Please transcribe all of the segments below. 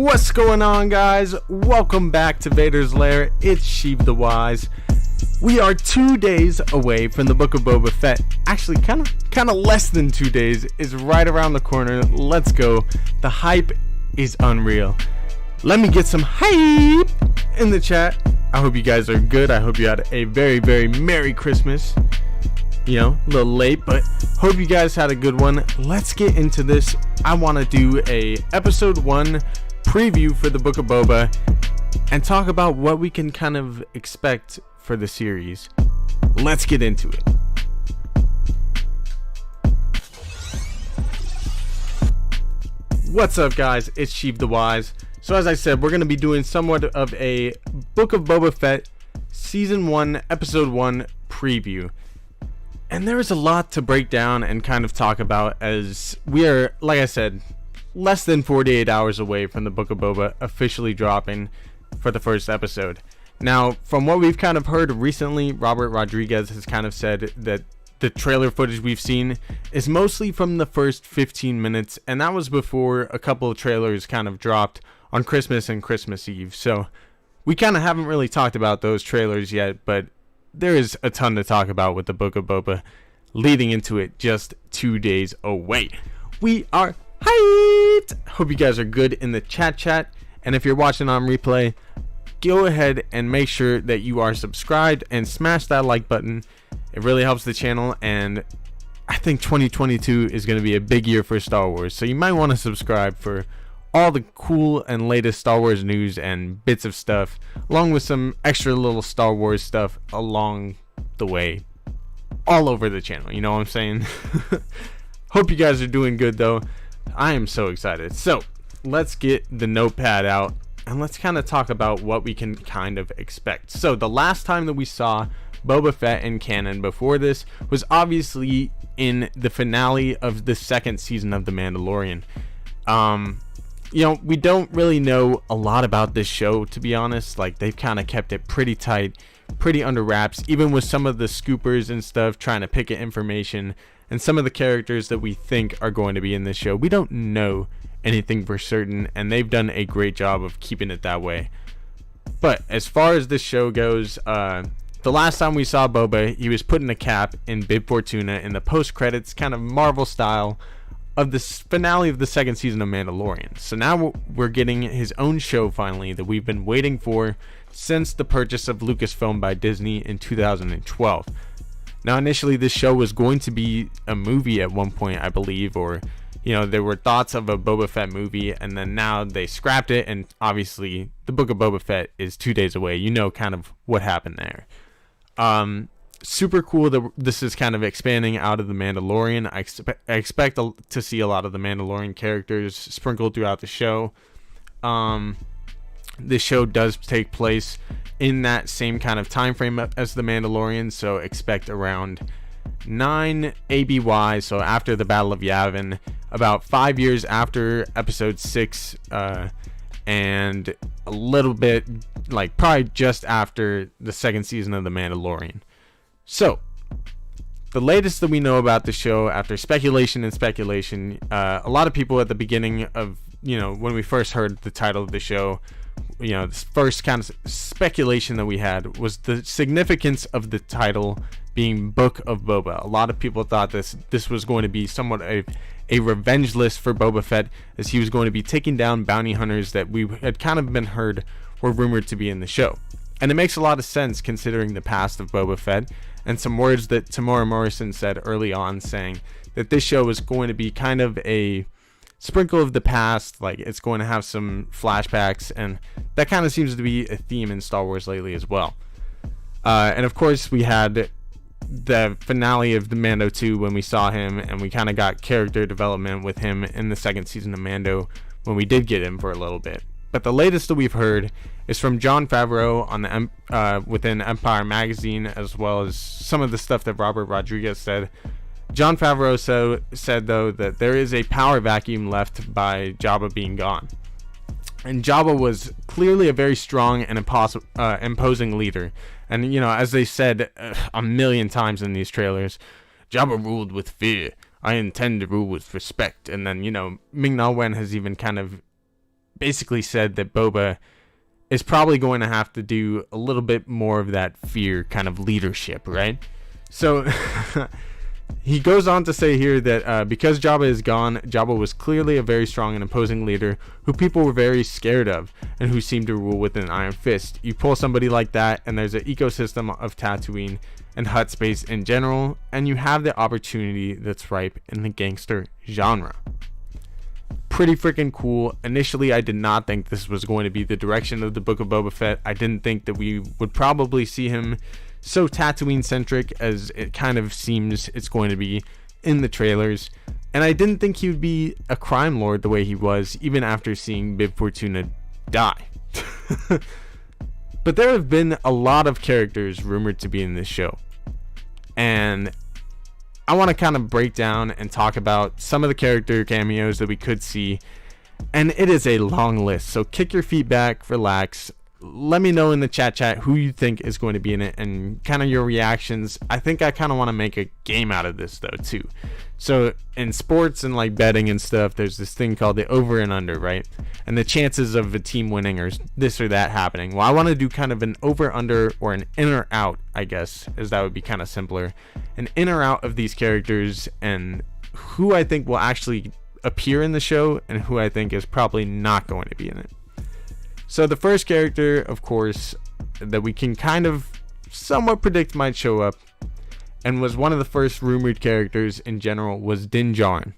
What's going on, guys? Welcome back to Vader's Lair. It's Sheev the Wise. We are 2 days away from the Book of Boba Fett. Actually, kind of less than 2 days. Is right around the corner. Let's go. The hype is unreal. Let me get some hype in the chat. I hope you guys are good. I hope you had a very, very Merry Christmas. You know, a little late, but hope you guys had a good one. Let's get into this. I want to do a episode 1 preview for the Book of Boba and talk about what we can kind of expect for the series. Let's get into it. What's up, guys? It's Sheev the Wise. So as I said, we're going to be doing somewhat of a Book of Boba Fett Season 1, Episode 1 preview. And there is a lot to break down and kind of talk about, as we are, like I said, less than 48 hours away from the Book of Boba officially dropping for the first episode. Now, from what we've kind of heard recently, Robert Rodriguez has kind of said that the trailer footage we've seen is mostly from the first 15 minutes, and that was before a couple of trailers kind of dropped on Christmas and Christmas Eve. So we kind of haven't really talked about those trailers yet, but there is a ton to talk about with the Book of Boba leading into it just 2 days away. We are hyped! Hope you guys are good in the chat. And if you're watching on replay, go ahead and make sure that you are subscribed and smash that like button. It really helps the channel, and I think 2022 is going to be a big year for Star Wars. So you might want to subscribe for all the cool and latest Star Wars news and bits of stuff, along with some extra little Star Wars stuff along the way, all over the channel. You know what I'm saying? Hope you guys are doing good, though. I am so excited. So let's get the notepad out and let's kind of talk about what we can kind of expect. So the last time that we saw Boba Fett in canon before this was obviously in the finale of the second season of The Mandalorian. You know, we don't really know a lot about this show, to be honest. Like, they've kind of kept it pretty tight, pretty under wraps, even with some of the scoopers and stuff trying to pick at information, and some of the characters that we think are going to be in this show. We don't know anything for certain, and they've done a great job of keeping it that way. But as far as this show goes, the last time we saw Boba, he was put in a cap in Bib Fortuna in the post-credits kind of Marvel style of the finale of the second season of Mandalorian. So now we're getting his own show finally that we've been waiting for since the purchase of Lucasfilm by Disney in 2012. Now initially this show was going to be a movie at one point, I believe, or you know, there were thoughts of a Boba Fett movie, and then now they scrapped it, and obviously the Book of Boba Fett is 2 days away. You know kind of what happened there. Super cool that this is kind of expanding out of the Mandalorian. I expect to see a lot of the Mandalorian characters sprinkled throughout the show. This show does take place in that same kind of time frame as the Mandalorian, so expect around 9 ABY, so after the Battle of Yavin, about 5 years after episode 6, and a little bit, like probably just after the second season of the Mandalorian. So the latest that we know about the show, after speculation, a lot of people at the beginning of, you know, when we first heard the title of the show, you know, the first kind of speculation that we had was the significance of the title being Book of Boba. A lot of people thought this was going to be somewhat a revenge list for Boba Fett, as he was going to be taking down bounty hunters that we had kind of been heard were rumored to be in the show. And it makes a lot of sense considering the past of Boba Fett and some words that Tamora Morrison said early on, saying that this show was going to be kind of a sprinkle of the past, like it's going to have some flashbacks, and that kind of seems to be a theme in Star Wars lately as well. And of course we had the finale of the Mando 2 when we saw him, and we kind of got character development with him in the second season of Mando when we did get him for a little bit. But the latest that we've heard is from Jon Favreau on the within Empire magazine, as well as some of the stuff that Robert Rodriguez said. Jon Favreau said though that there is a power vacuum left by Jabba being gone. And Jabba was clearly a very strong and imposing leader. And, you know, as they said a million times in these trailers, Jabba ruled with fear. I intend to rule with respect. And then, you know, Ming-Na Wen has even kind of basically said that Boba is probably going to have to do a little bit more of that fear kind of leadership, right? So he goes on to say here that because Jabba is gone, Jabba was clearly a very strong and imposing leader who people were very scared of and who seemed to rule with an iron fist. You pull somebody like that and there's an ecosystem of Tatooine and Hutt space in general, and you have the opportunity that's ripe in the gangster genre. Pretty freaking cool. Initially, I did not think this was going to be the direction of the Book of Boba Fett. I didn't think that we would probably see him so Tatooine centric as it kind of seems it's going to be in the trailers. And I didn't think he would be a crime lord the way he was, even after seeing Bib Fortuna die. But there have been a lot of characters rumored to be in this show. And I want to kind of break down and talk about some of the character cameos that we could see. And it is a long list. So kick your feet back, relax. Let me know in the chat who you think is going to be in it and kind of your reactions. I think I kind of want to make a game out of this though too. So in sports and like betting and stuff, there's this thing called the over and under, right? And the chances of a team winning or this or that happening. Well, I want to do kind of an over under or an in or out, I guess, as that would be kind of simpler. An in or out of these characters and who I think will actually appear in the show and who I think is probably not going to be in it. So the first character, of course, that we can kind of somewhat predict might show up and was one of the first rumored characters in general was Din Djarin.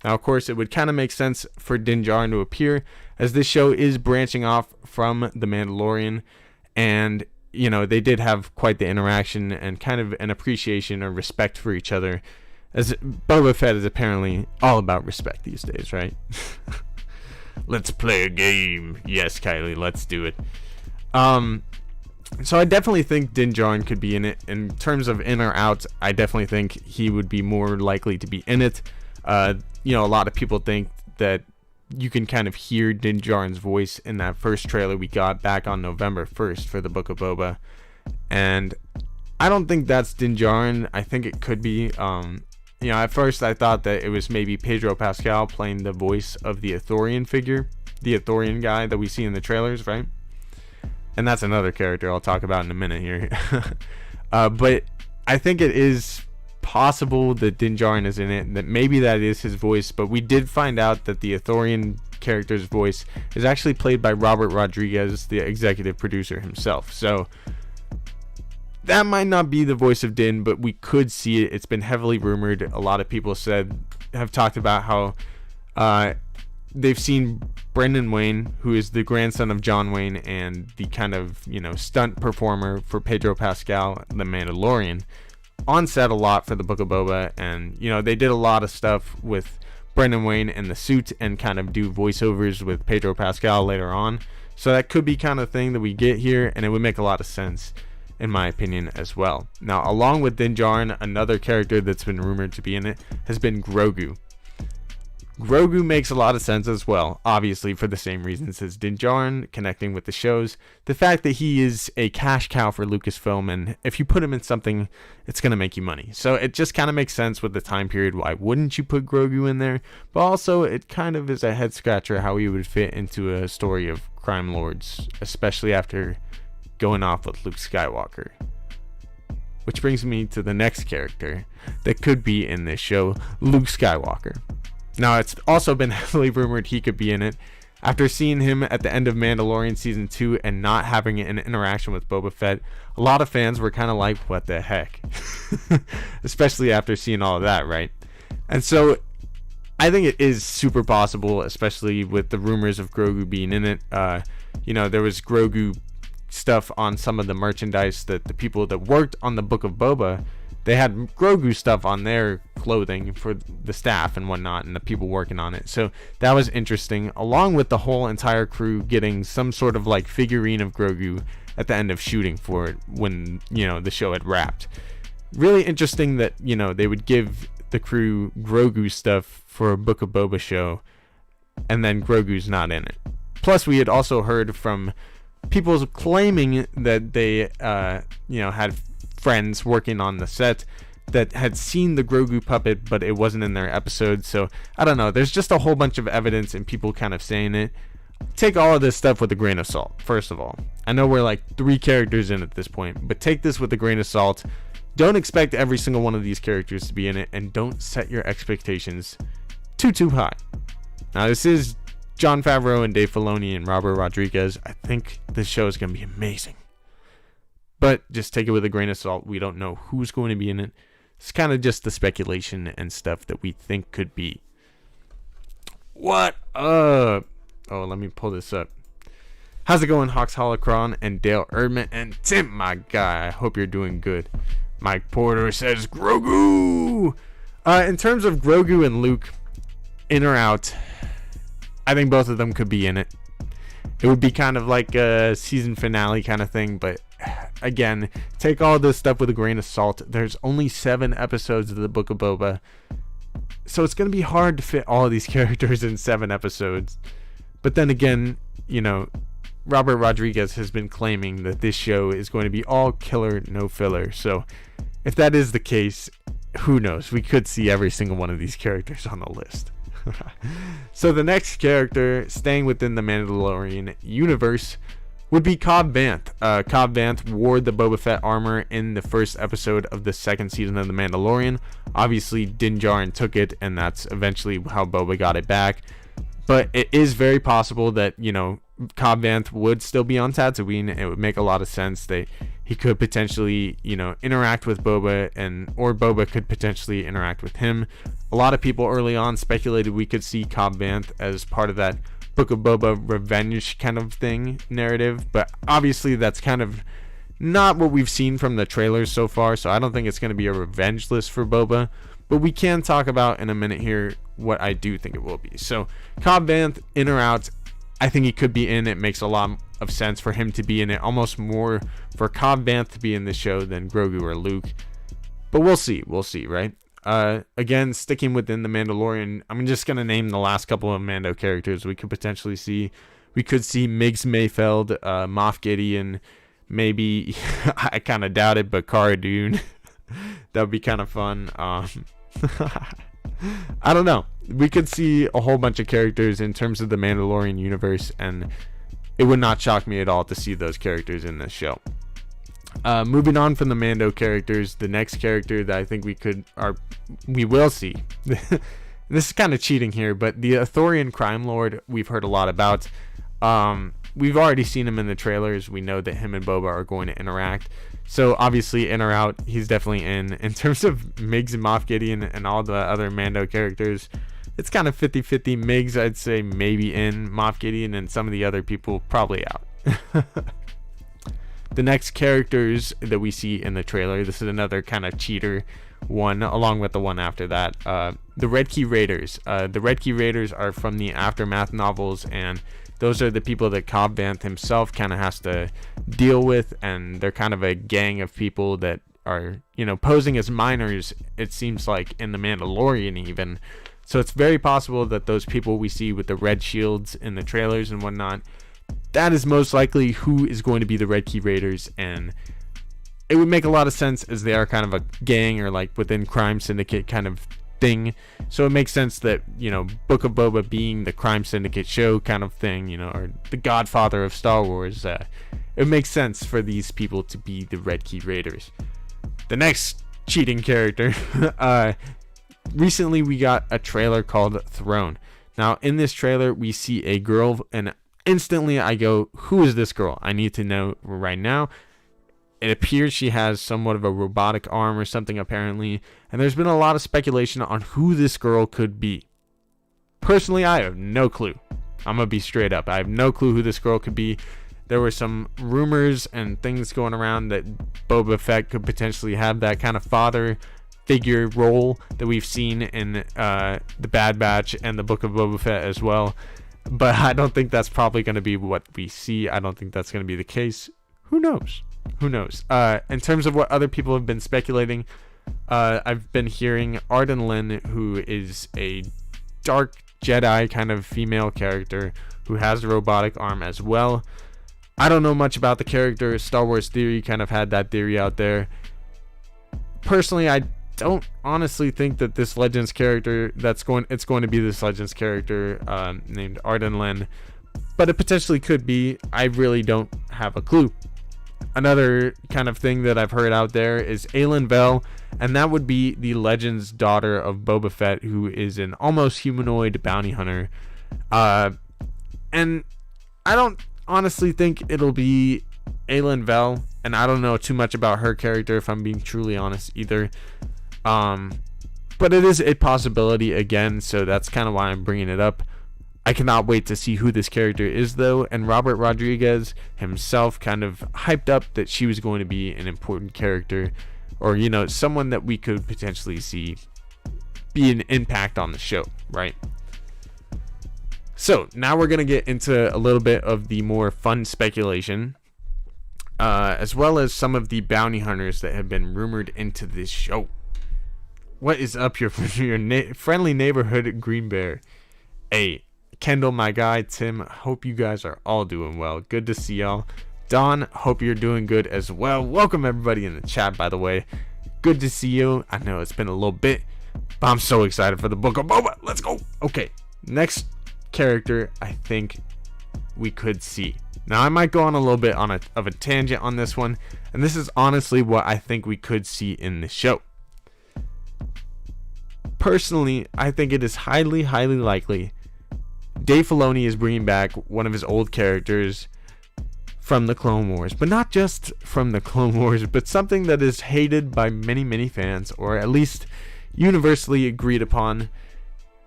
Now, of course, it would kind of make sense for Din Djarin to appear as this show is branching off from The Mandalorian, and you know, they did have quite the interaction and kind of an appreciation or respect for each other, as Boba Fett is apparently all about respect these days, right? Let's play a game. Yes, Kylie, let's do it. So I definitely think Din Djarin could be in it. In terms of in or out, I definitely think he would be more likely to be in it. You know, a lot of people think that you can kind of hear Din Djarin's voice in that first trailer we got back on November 1st for the Book of Boba. And I don't think that's Din Djarin. I think it could be. You know, at first I thought that it was maybe Pedro Pascal playing the voice of the Thorian figure, the Thorian guy that we see in the trailers, right? And that's another character I'll talk about in a minute here. But I think it is possible that Din Djarin is in it, that maybe that is his voice, but we did find out that the Thorian character's voice is actually played by Robert Rodriguez, the executive producer himself. So that might not be the voice of Din, but we could see it. It's been heavily rumored. A lot of people have talked about how they've seen Brendan Wayne, who is the grandson of John Wayne and the kind of, you know, stunt performer for Pedro Pascal, the Mandalorian, on set a lot for the Book of Boba. And, you know, they did a lot of stuff with Brendan Wayne in the suit and kind of do voiceovers with Pedro Pascal later on. So that could be kind of thing that we get here, and it would make a lot of sense, in my opinion, as well. Now, along with Din Djarin, another character that's been rumored to be in it has been Grogu. Grogu makes a lot of sense as well, obviously for the same reasons as Din Djarin, connecting with the shows. The fact that he is a cash cow for Lucasfilm, and if you put him in something, it's going to make you money. So it just kind of makes sense with the time period. Why wouldn't you put Grogu in there? But also, it kind of is a head scratcher how he would fit into a story of crime lords, especially after going off with Luke Skywalker. Which brings me to the next character that could be in this show, Luke Skywalker. Now, it's also been heavily rumored he could be in it. After seeing him at the end of Mandalorian Season 2 and not having an interaction with Boba Fett, a lot of fans were kind of like, what the heck? Especially after seeing all of that, right? And so, I think it is super possible, especially with the rumors of Grogu being in it. You know, there was Grogu stuff on some of the merchandise that the people that worked on the Book of Boba, they had Grogu stuff on their clothing for the staff and whatnot and the people working on it. So that was interesting, along with the whole entire crew getting some sort of like figurine of Grogu at the end of shooting for it when, you know, the show had wrapped. Really interesting that, you know, they would give the crew Grogu stuff for a Book of Boba show and then Grogu's not in it. Plus, we had also heard from people claiming that they, you know, had friends working on the set that had seen the Grogu puppet, but it wasn't in their episode. So I don't know. There's just a whole bunch of evidence and people kind of saying it. take all of this stuff with a grain of salt. First of all, I know we're like 3 characters in at this point, but take this with a grain of salt. Don't expect every single one of these characters to be in it, and don't set your expectations too high. Now, this is Jon Favreau and Dave Filoni and Robert Rodriguez. I think this show is going to be amazing, but just take it with a grain of salt. We don't know who's going to be in it. It's kind of just the speculation and stuff that we think could be. What up? Oh, let me pull this up. How's it going, Hawks Holocron and Dale Erdman and Tim, my guy? I hope you're doing good. Mike Porter says Grogu. In terms of Grogu and Luke, in or out, I think both of them could be in it. It would be kind of like a season finale kind of thing, but again, take all this stuff with a grain of salt. There's only 7 episodes of the Book of Boba, so it's going to be hard to fit all of these characters in 7 episodes. But then again, you know, Robert Rodriguez has been claiming that this show is going to be all killer, no filler. So if that is the case, who knows? We could see every single one of these characters on the list. So the next character, staying within the Mandalorian universe, would be Cobb Vanth. Cobb Vanth wore the Boba Fett armor in the first episode of the 2nd season of The Mandalorian. Obviously, Din Djarin took it, and that's eventually how Boba got it back. But it is very possible that, you know, Cobb Vanth would still be on Tatooine. It would make a lot of sense that he could potentially, you know, interact with Boba, or Boba could potentially interact with him. A lot of people early on speculated we could see Cobb Vanth as part of that Book of Boba revenge kind of thing narrative, but obviously that's kind of not what we've seen from the trailers so far, so I don't think it's going to be a revenge list for Boba. But we can talk about in a minute here what I do think it will be. So Cobb Vanth, in or out, I think he could be in. It makes a lot of sense for him to be in it. Almost more for Cobb Vanth to be in the show than Grogu or Luke. But we'll see. We'll see, right? Again, sticking within the Mandalorian, I'm just going to name the last couple of Mando characters we could potentially see. We could see Migs Mayfeld, Moff Gideon, maybe, I kind of doubt it, but Cara Dune. That would be kind of fun. I don't know. We could see a whole bunch of characters in terms of the Mandalorian universe, and it would not shock me at all to see those characters in this show. Moving on from the Mando characters, the next character that I think we will see. This is kind of cheating here, but the Thorian crime lord we've heard a lot about. We've already seen him in the trailers. We know that him and Boba are going to interact. So obviously, in or out, he's definitely in. In terms of Migs and Moff Gideon and all the other Mando characters, it's kind of 50-50. Migs, I'd say maybe in. Moff Gideon and some of the other people probably out. The next characters that we see in the trailer, this is another kind of cheater one, along with the one after that. The Red Key Raiders. The Red Key Raiders are from the Aftermath novels, and those are the people that Cobb Vanth himself kind of has to deal with, and they're kind of a gang of people that are, you know, posing as minors, it seems like, in The Mandalorian even. So it's very possible that those people we see with the red shields in the trailers and whatnot, that is most likely who is going to be the Red Key Raiders, and it would make a lot of sense as they are kind of a gang or like within Crime Syndicate kind of thing. So it makes sense that, you know, Book of Boba being the Crime Syndicate show kind of thing, you know, or the Godfather of Star Wars, it makes sense for these people to be the Red Key Raiders. The next cheating character, recently we got a trailer called Throne. Now in this trailer we see a girl, and instantly I go, who is this girl? I need to know right now. It appears she has somewhat of a robotic arm or something apparently, and there's been a lot of speculation on who this girl could be. Personally, I have no clue. I'm gonna be straight up. I have no clue who this girl could be. There were some rumors and things going around that Boba Fett could potentially have that kind of father figure role that we've seen in the Bad Batch and the Book of Boba Fett as well. But I don't think that's probably going to be what we see. I don't think that's going to be the case. Who knows? Who knows? In terms of what other people have been speculating, I've been hearing Arden Lynn, who is a dark Jedi kind of female character who has a robotic arm as well. I don't know much about the character. Star Wars Theory kind of had that theory out there. Personally, I don't honestly think that this Legends character it's going to be this Legends character named Arden Lynn, but it potentially could be. I really don't have a clue. Another kind of thing that I've heard out there is Aelin Vel, and that would be the Legend's daughter of Boba Fett, who is an almost humanoid bounty hunter. And I don't honestly think it'll be Aelin Vel, and I don't know too much about her character, if I'm being truly honest either. But it is a possibility again, so that's kind of why I'm bringing it up. I cannot wait to see who this character is, though, and Robert Rodriguez himself kind of hyped up that she was going to be an important character, or, you know, someone that we could potentially see be an impact on the show, right? So now we're going to get into a little bit of the more fun speculation, as well as some of the bounty hunters that have been rumored into this show. What is up, your friendly neighborhood Green Bear? Hey, Kendall, my guy, Tim, hope you guys are all doing well. Good to see y'all. Don, hope you're doing good as well. Welcome everybody in the chat, by the way. Good to see you. I know it's been a little bit, but I'm so excited for the Book of Boba. Let's go. Okay, next character I think we could see. Now, I might go on a little bit of a tangent on this one, and this is honestly what I think we could see in the show. Personally, I think it is highly likely Dave Filoni is bringing back one of his old characters from the Clone Wars, but not just from the Clone Wars, but something that is hated by many fans, or at least universally agreed upon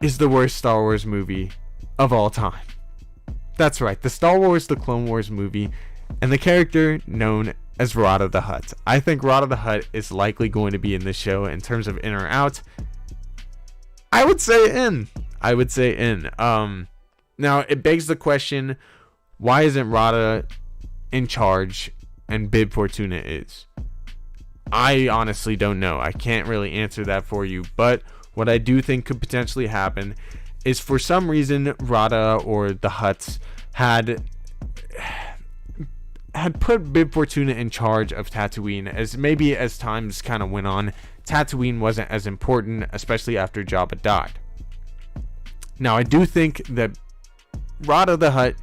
is the worst Star Wars movie of all time. That's right, the Star Wars The Clone Wars movie, and the character known as Rada the Hutt. I think Rada the Hutt is likely going to be in this show. In terms of in or out, I would say in. Now, it begs the question, why isn't Rada in charge and Bib Fortuna is? I honestly don't know. I can't really answer that for you. But what I do think could potentially happen is, for some reason, Rada or the Hutts had put Bib Fortuna in charge of Tatooine, as maybe as times kind of went on, Tatooine wasn't as important, especially after Jabba died. Now, I do think that Rada the Hutt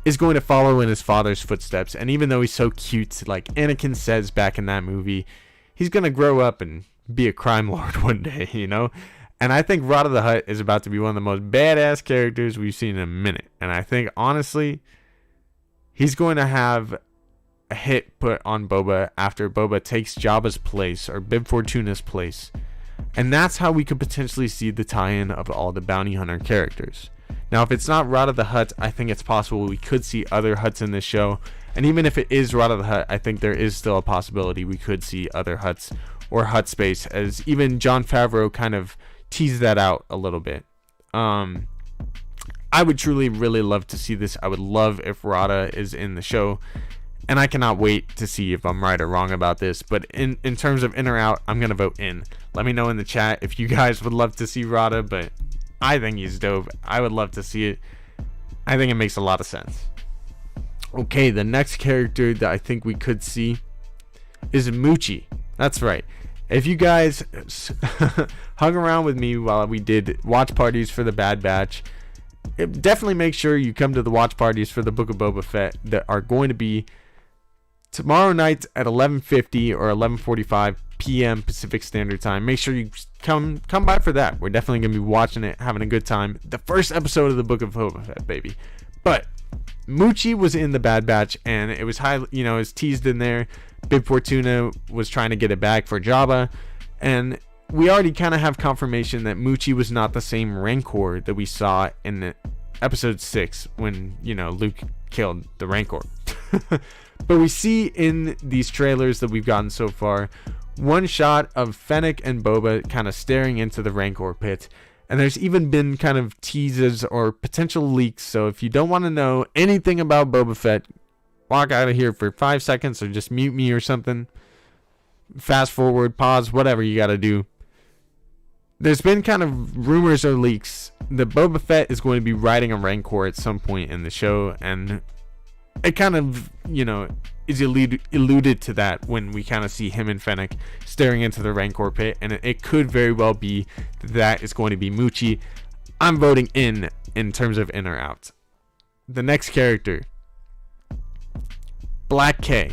is going to follow in his father's footsteps, and even though he's so cute, like Anakin says back in that movie, he's going to grow up and be a crime lord one day, you know? And I think Rada the Hutt is about to be one of the most badass characters we've seen in a minute. And I think, honestly, he's going to have a hit put on Boba after Boba takes Jabba's place, or Bib Fortuna's place. And that's how we could potentially see the tie-in of all the bounty hunter characters. Now, if it's not Rada the Hutt, I think it's possible we could see other Hutts in this show. And even if it is Rada the Hutt, I think there is still a possibility we could see other Hutts or Hutt space, as even Jon Favreau kind of teased that out a little bit. I would truly really love to see this. I would love if Rada is in the show, and I cannot wait to see if I'm right or wrong about this. But in terms of in or out, I'm gonna vote in. Let me know in the chat if you guys would love to see Rada, but I think he's dope. I would love to see it. I think it makes a lot of sense. Okay, the next character that I think we could see is Moochie. That's right. If you guys hung around with me while we did watch parties for the Bad Batch, definitely make sure you come to the watch parties for the Book of Boba Fett that are going to be tomorrow night at 11:50 or 11:45 p.m. Pacific Standard Time. Make sure you come by for that. We're definitely going to be watching it, having a good time. The first episode of the Book of Boba Fett, baby. But Moochie was in the Bad Batch, and it was it was teased in there. Bib Fortuna was trying to get it back for Jabba, and we already kind of have confirmation that Moochie was not the same Rancor that we saw in the episode 6 when, Luke killed the Rancor. But we see in these trailers that we've gotten so far one shot of Fennec and Boba kind of staring into the Rancor pit, and there's even been kind of teases or potential leaks. So if you don't want to know anything about Boba Fett, walk out of here for 5 seconds or just mute me or something. Fast forward, pause, whatever you got to do. There's been kind of rumors or leaks that Boba Fett is going to be riding a Rancor at some point in the show, and it kind of, is alluded to that when we kind of see him and Fennec staring into the Rancor pit, and it could very well be that is going to be Moochie. I'm voting in terms of in or out. the next character, Black K.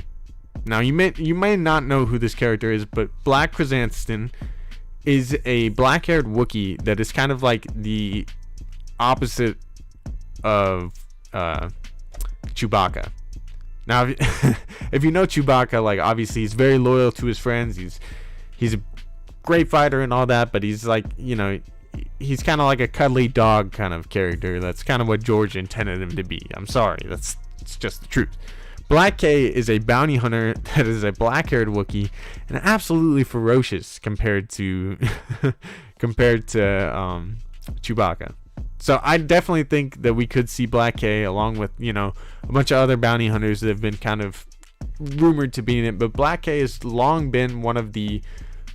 Now you may not know who this character is, but Black Krrsantan is a black-haired Wookiee that is kind of like the opposite of Chewbacca. Now, if you know Chewbacca, like, obviously he's very loyal to his friends. He's a great fighter and all that, but he's like, you know, he's kind of like a cuddly dog kind of character. That's kind of what George intended him to be. I'm sorry, it's just the truth. Black K is a bounty hunter that is a black-haired Wookiee and absolutely ferocious compared to Chewbacca. So I definitely think that we could see Black K along with, you know, a bunch of other bounty hunters that have been kind of rumored to be in it. But Black K has long been one of the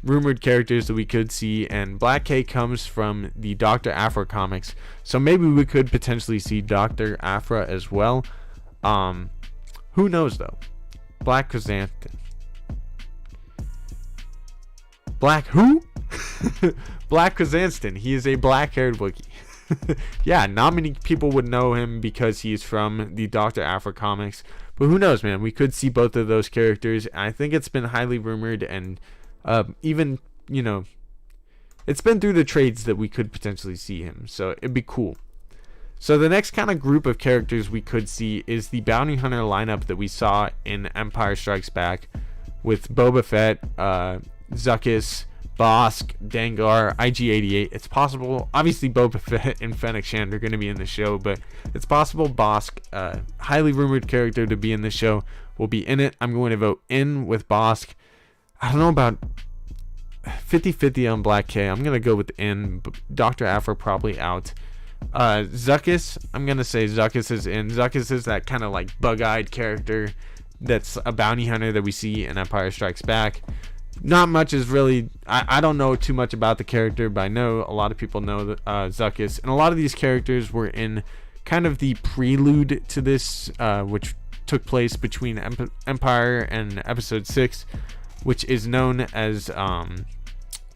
rumored characters that we could see, and Black K comes from the Dr. Aphra comics. So maybe we could potentially see Dr. Aphra as well. Who knows though? Black Krrsantan. Black who? Black Krrsantan. He is a black-haired Wookiee. Yeah, not many people would know him because he's from the Dr. Aphra comics. But who knows, man? We could see both of those characters. I think it's been highly rumored, and even, you know, it's been through the trades that we could potentially see him. So it'd be cool. So the next kind of group of characters we could see is the bounty hunter lineup that we saw in Empire Strikes Back with Boba Fett, Zuckuss, Bosk, Dengar, IG-88. It's possible, obviously Boba Fett and Fennec Shand are going to be in the show, but it's possible Bosk, highly rumored character to be in the show, will be in it. I'm going to vote in with Bosk. I don't know about 50-50 on Black K. I'm going to go with in. Dr. Aphra probably out. Zuckuss, I'm gonna say Zuckuss is in. Zuckuss is that kind of like bug-eyed character that's a bounty hunter that we see in Empire Strikes Back. Not much is really, I don't know too much about the character, but I know a lot of people know Zuckuss, and a lot of these characters were in kind of the prelude to this, which took place between Empire and Episode 6, which is known as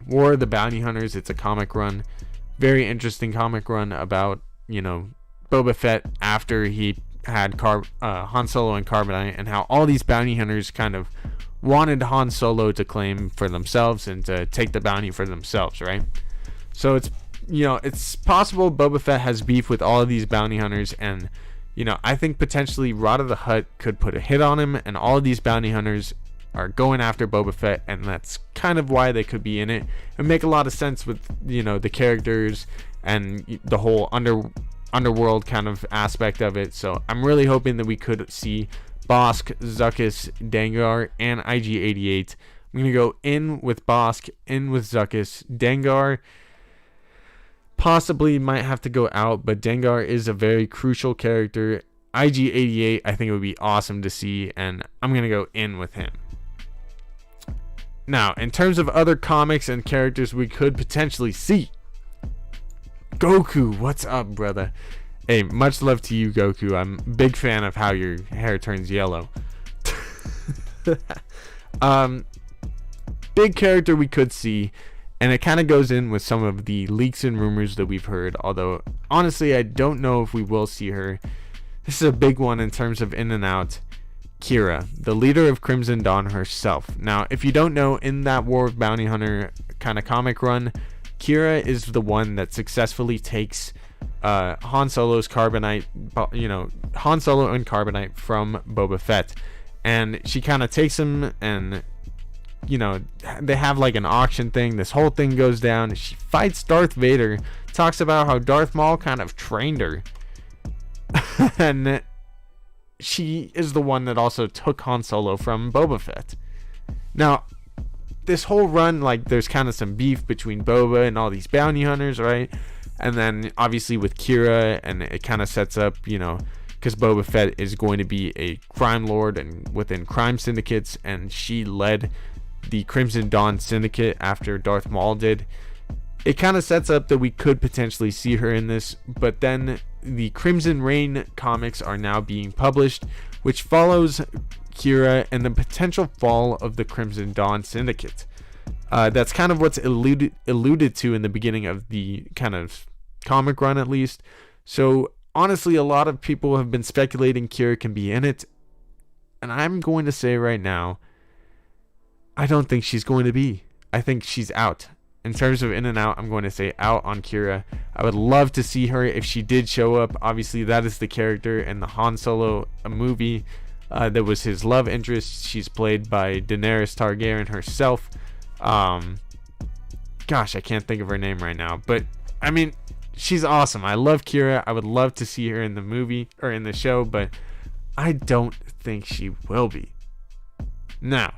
War of the Bounty Hunters. It's a comic run. Very interesting comic run about, you know, Boba Fett after he had Han Solo and Carbonite, and how all these bounty hunters kind of wanted Han Solo to claim for themselves and to take the bounty for themselves, right? So it's, you know, it's possible Boba Fett has beef with all of these bounty hunters, and, you know, I think potentially Rod of the Hutt could put a hit on him, and all of these bounty hunters are going after Boba Fett, and that's kind of why they could be in it. It make a lot of sense with, you know, the characters and the whole underworld kind of aspect of it. So I'm really hoping that we could see Bosk, Zuckuss, Dengar, and IG-88. I'm gonna go in with Bosk, in with Zuckuss. Dengar possibly might have to go out, but Dengar is a very crucial character. IG-88 I think it would be awesome to see, and I'm gonna go in with him. Now, in terms of other comics and characters we could potentially see, Goku, what's up, brother? Hey, much love to you, Goku. I'm a big fan of how your hair turns yellow. Big character we could see, and it kind of goes in with some of the leaks and rumors that we've heard, although honestly I don't know if we will see her. This is a big one in terms of in and out. Qi'ra, the leader of Crimson Dawn herself. Now, if you don't know, in that War of Bounty Hunter kind of comic run, Qi'ra is the one that successfully takes Han Solo's Carbonite, you know, Han Solo and Carbonite from Boba Fett, and she kind of takes him, and, you know, they have like an auction thing. This whole thing goes down. She fights Darth Vader, talks about how Darth Maul kind of trained her. And she is the one that also took Han Solo from Boba Fett. Now, this whole run, like, there's kind of some beef between Boba and all these bounty hunters, right? And then, obviously, with Qi'ra, and it kind of sets up, you know, because Boba Fett is going to be a crime lord and within crime syndicates, and she led the Crimson Dawn Syndicate after Darth Maul did. It kind of sets up that we could potentially see her in this, but then the Crimson Reign comics are now being published, which follows Qi'ra and the potential fall of the Crimson Dawn Syndicate. That's kind of what's alluded to in the beginning of the kind of comic run, at least. So honestly, a lot of people have been speculating Kira can be in it. And I'm going to say right now, I don't think she's going to be. I think she's out. In terms of in and out, I'm going to say out on Kira. I would love to see her if she did show up. Obviously, that is the character in the Han Solo movie. That was his love interest. She's played by Daenerys Targaryen herself. Gosh, I can't think of her name right now. But, I mean, she's awesome. I love Kira. I would love to see her in the movie or in the show, but I don't think she will be. Now,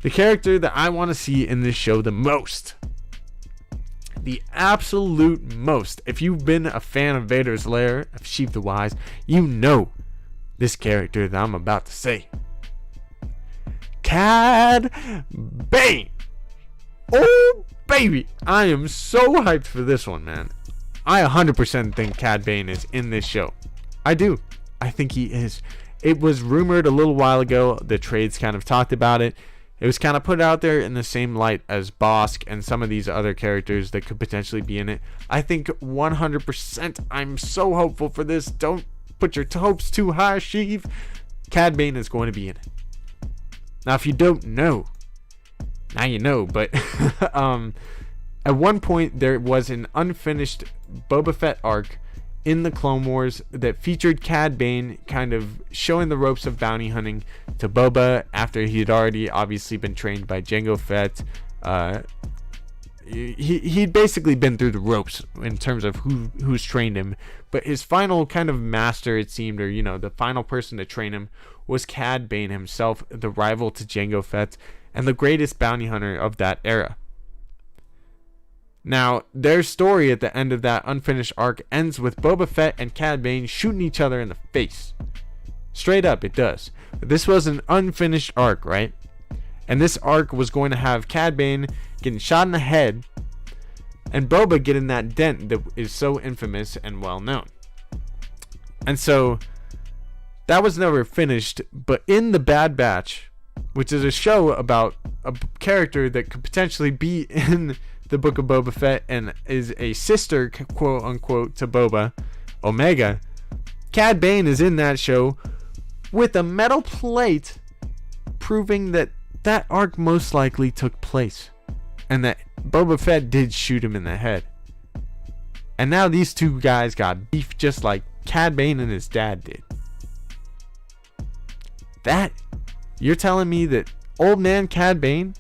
the character that I want to see in this show the most, the absolute most, if you've been a fan of Vader's Lair, of Sheev the Wise, you know this character that I'm about to say. Cad Bane. Oh, baby. I am so hyped for this one, man. I 100% think Cad Bane is in this show. I do. I think he is. It was rumored a little while ago. The trades kind of talked about it. It was kind of put out there in the same light as Bosk and some of these other characters that could potentially be in it. I think 100%. I'm so hopeful for this. Don't put your hopes too high, Sheev. Cad Bane is going to be in it. Now, if you don't know, now you know. But at one point, there was an unfinished Boba Fett arc in the Clone Wars that featured Cad Bane kind of showing the ropes of bounty hunting to Boba after he had already obviously been trained by Jango Fett. He'd basically been through the ropes in terms of who's trained him, but his final kind of master, it seemed, or the final person to train him was Cad Bane himself, the rival to Jango Fett and the greatest bounty hunter of that era. Now, their story at the end of that unfinished arc ends with Boba Fett and Cad Bane shooting each other in the face. Straight up, it does. But this was an unfinished arc, right? And this arc was going to have Cad Bane getting shot in the head and Boba getting that dent that is so infamous and well known. And so, that was never finished, but in The Bad Batch, which is a show about a character that could potentially be in the Book of Boba Fett and is a sister, quote unquote, to Boba, Omega, Cad Bane is in that show with a metal plate proving that that arc most likely took place and that Boba Fett did shoot him in the head. And now these two guys got beef just like Cad Bane and his dad did. That, you're telling me that old man Cad Bane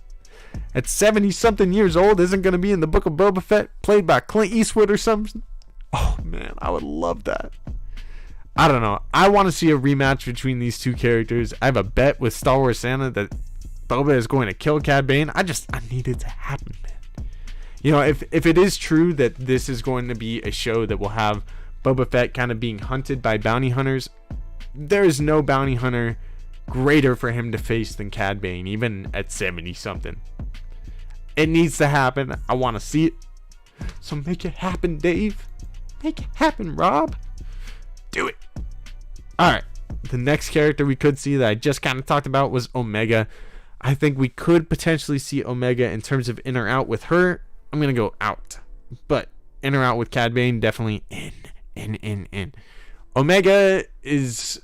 at 70 something years old isn't going to be in the Book of Boba Fett played by Clint Eastwood or something? Oh man, I would love that. I don't know. I want to see a rematch between these two characters. I have a bet with Star Wars Santa that Boba is going to kill Cad Bane. I need it to happen, man. If it is true that this is going to be a show that will have Boba Fett kind of being hunted by bounty hunters, there is no bounty hunter greater for him to face than Cad Bane, even at 70 something. It needs to happen. I want to see it. So make it happen, Dave. Make it happen, Rob. Do it. Alright. The next character we could see that I just kind of talked about was Omega. I think we could potentially see Omega in terms of in or out with her. I'm going to go out. But in or out with Cad Bane, definitely in. Omega is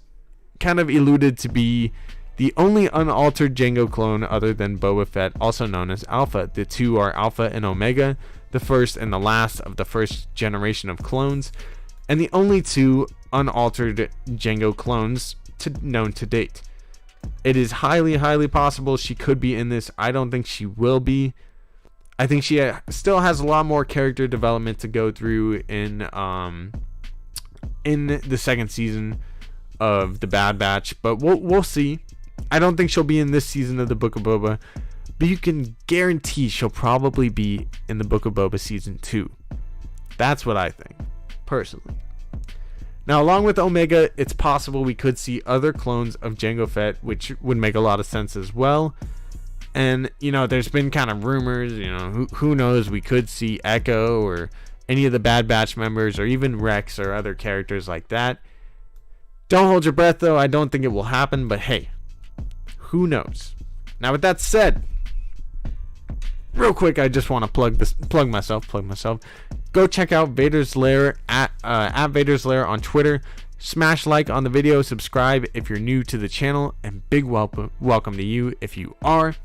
kind of alluded to be the only unaltered Jango clone other than Boba Fett, also known as Alpha. The two are Alpha and Omega, the first and the last of the first generation of clones, and the only two unaltered Jango clones known to date. It is highly, highly possible she could be in this. I don't think she will be. I think she still has a lot more character development to go through in the second season of The Bad Batch, but we'll see. I don't think she'll be in this season of the Book of Boba, but you can guarantee she'll probably be in the Book of Boba season 2. That's what I think, personally. Now, along with Omega, it's possible we could see other clones of Jango Fett, which would make a lot of sense as well. And, there's been kind of rumors, who knows, we could see Echo or any of the Bad Batch members or even Rex or other characters like that. Don't hold your breath, though. I don't think it will happen, but hey, who knows? Now, with that said, real quick, I just want to plug myself. Go check out Vader's Lair at Vader's Lair on Twitter. Smash like on the video, subscribe if you're new to the channel, and big welcome to you if you are.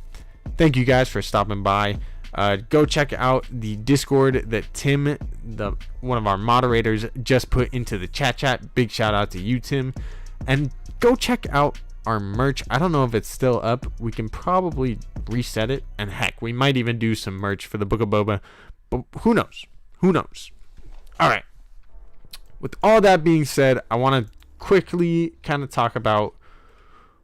Thank you guys for stopping by. Go check out the Discord that Tim, one of our moderators, just put into the chat. Big shout out to you, Tim. And go check out our merch. I don't know if it's still up. We can probably reset it, and heck, we might even do some merch for the Book of Boba, but who knows? All right, with all that being said, I want to quickly kind of talk about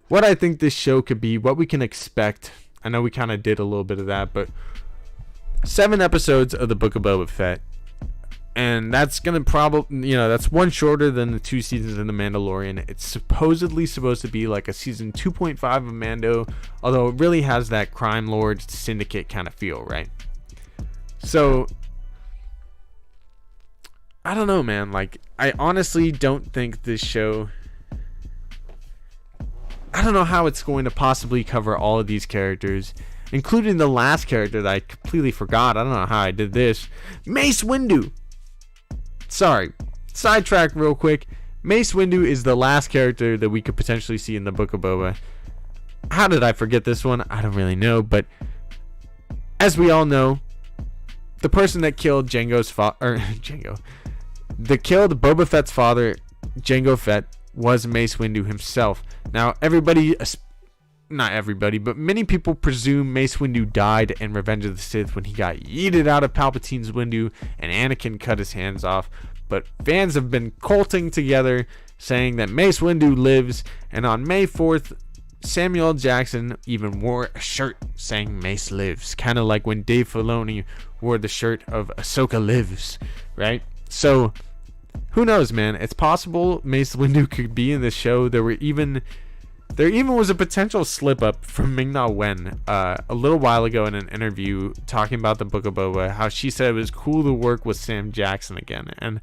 what I think this show could be, what we can expect. I know we kind of did a little bit of that, but 7 episodes of the Book of Boba Fett, and that's gonna probably, that's one shorter than the 2 seasons of The Mandalorian. It's supposedly supposed to be like a season 2.5 of Mando, although it really has that crime lord syndicate kind of feel, right? So I don't know, man. Like, I honestly don't think this show, I don't know how it's going to possibly cover all of these characters, including the last character that I completely forgot. I don't know how I did this. Mace Windu. Sorry, sidetrack real quick. Mace Windu is the last character that we could potentially see in the Book of Boba. How did I forget this one? I don't really know, but as we all know, the person that killed Jango's father, that killed Boba Fett's father, Jango Fett, was Mace Windu himself. Now, not everybody, but many people presume Mace Windu died in Revenge of the Sith when he got yeeted out of Palpatine's window and Anakin cut his hands off. But fans have been culting together saying that Mace Windu lives, and on May 4th, Samuel L. Jackson even wore a shirt saying Mace lives, kind of like when Dave Filoni wore the shirt of Ahsoka lives, right? So who knows, man? It's possible Mace Windu could be in this show. There even was a potential slip up from Ming-Na Wen a little while ago in an interview talking about the Book of Boba, how she said it was cool to work with Sam Jackson again. And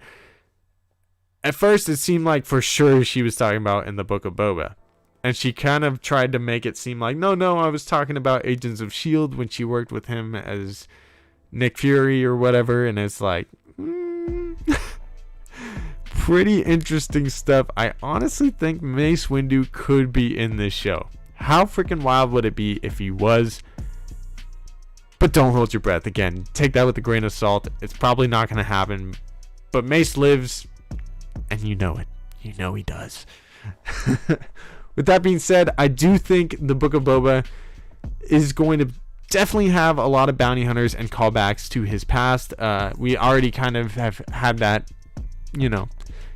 at first it seemed like for sure she was talking about in the Book of Boba. And she kind of tried to make it seem like, no, I was talking about Agents of S.H.I.E.L.D. when she worked with him as Nick Fury or whatever. And it's like, pretty interesting stuff. I honestly think Mace Windu could be in this show. How freaking wild would it be if he was? But don't hold your breath. Again, take that with a grain of salt. It's probably not going to happen. But Mace lives, and you know it. You know he does. With that being said, I do think the Book of Boba is going to definitely have a lot of bounty hunters and callbacks to his past. We already kind of have had that,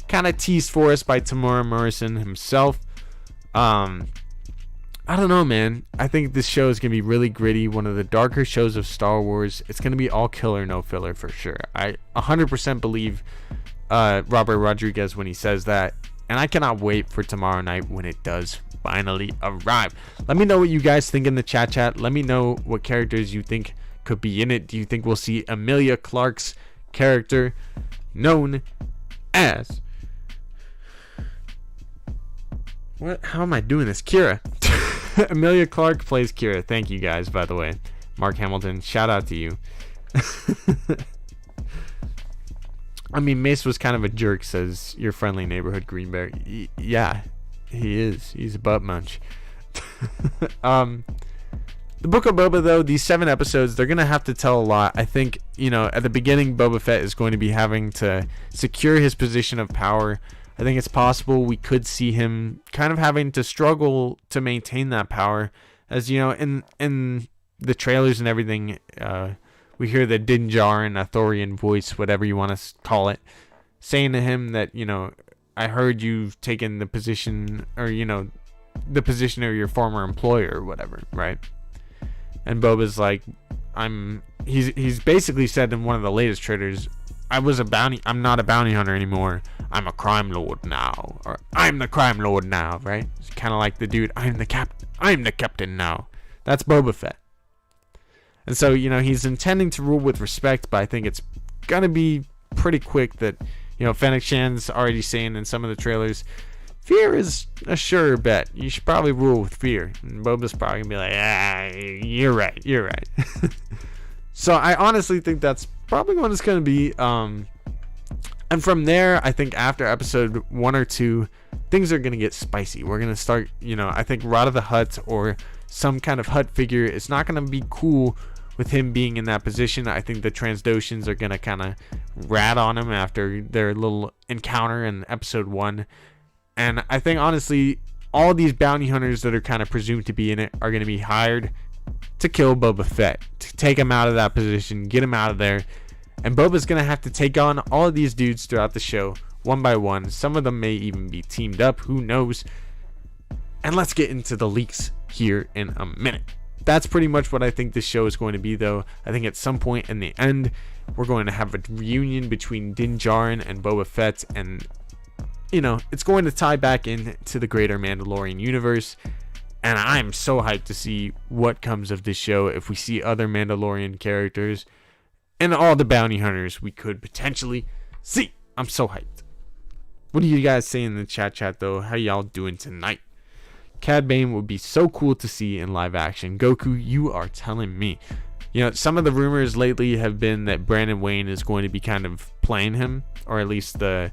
kind of teased for us by Tamora Morrison himself. I don't know, man. I think this show is going to be really gritty. One of the darker shows of Star Wars. It's going to be all killer, no filler for sure. I 100% believe Robert Rodriguez when he says that. And I cannot wait for tomorrow night when it does finally arrive. Let me know what you guys think in the chat. Let me know what characters you think could be in it. Do you think we'll see Emilia Clarke's character known as... What? How am I doing this? Kira. Emilia Clarke plays Kira. Thank you guys, by the way. Mark Hamilton, shout out to you. I mean, Mace was kind of a jerk, says your friendly neighborhood Greenberry. Yeah, he is. He's a butt munch. The Book of Boba, though, these 7 episodes, they're going to have to tell a lot. I think, at the beginning, Boba Fett is going to be having to secure his position of power. I think it's possible we could see him kind of having to struggle to maintain that power. As, in the trailers and everything, we hear the Din Djarin, a Thorian voice, whatever you want to call it, saying to him that, I heard you've taken the position, or, the position of your former employer or whatever, right? And Boba's like, he's basically said in one of the latest trailers, I'm not a bounty hunter anymore. I'm a crime lord now. Or I'm the crime lord now, right? It's kind of like the dude, I'm the captain now. That's Boba Fett. And so, he's intending to rule with respect, but I think it's going to be pretty quick that, Fennec Shan's already saying in some of the trailers, fear is a sure bet. You should probably rule with fear. And Boba's probably going to be like, you're right. So I honestly think that's probably what it's going to be. And from there, I think after episode 1 or 2, things are going to get spicy. We're going to start, I think Rod of the Hutt or some kind of Hutt figure. It's not going to be cool with him being in that position. I think the Transdoshans are going to kind of rat on him after their little encounter in episode 1. And I think, honestly, all these bounty hunters that are kind of presumed to be in it are going to be hired to kill Boba Fett, to take him out of that position, get him out of there. And Boba's going to have to take on all of these dudes throughout the show, one by one. Some of them may even be teamed up, who knows. And let's get into the leaks here in a minute. That's pretty much what I think this show is going to be, though. I think at some point in the end, we're going to have a reunion between Din Djarin and Boba Fett, and it's going to tie back into the greater Mandalorian universe. And I'm so hyped to see what comes of this show, if we see other Mandalorian characters and all the bounty hunters we could potentially see. I'm so hyped. What do you guys say in the chat though? How y'all doing tonight? Cad Bane would be so cool to see in live action. Goku, you are telling me. Some of the rumors lately have been that Brandon Wayne is going to be kind of playing him, or at least the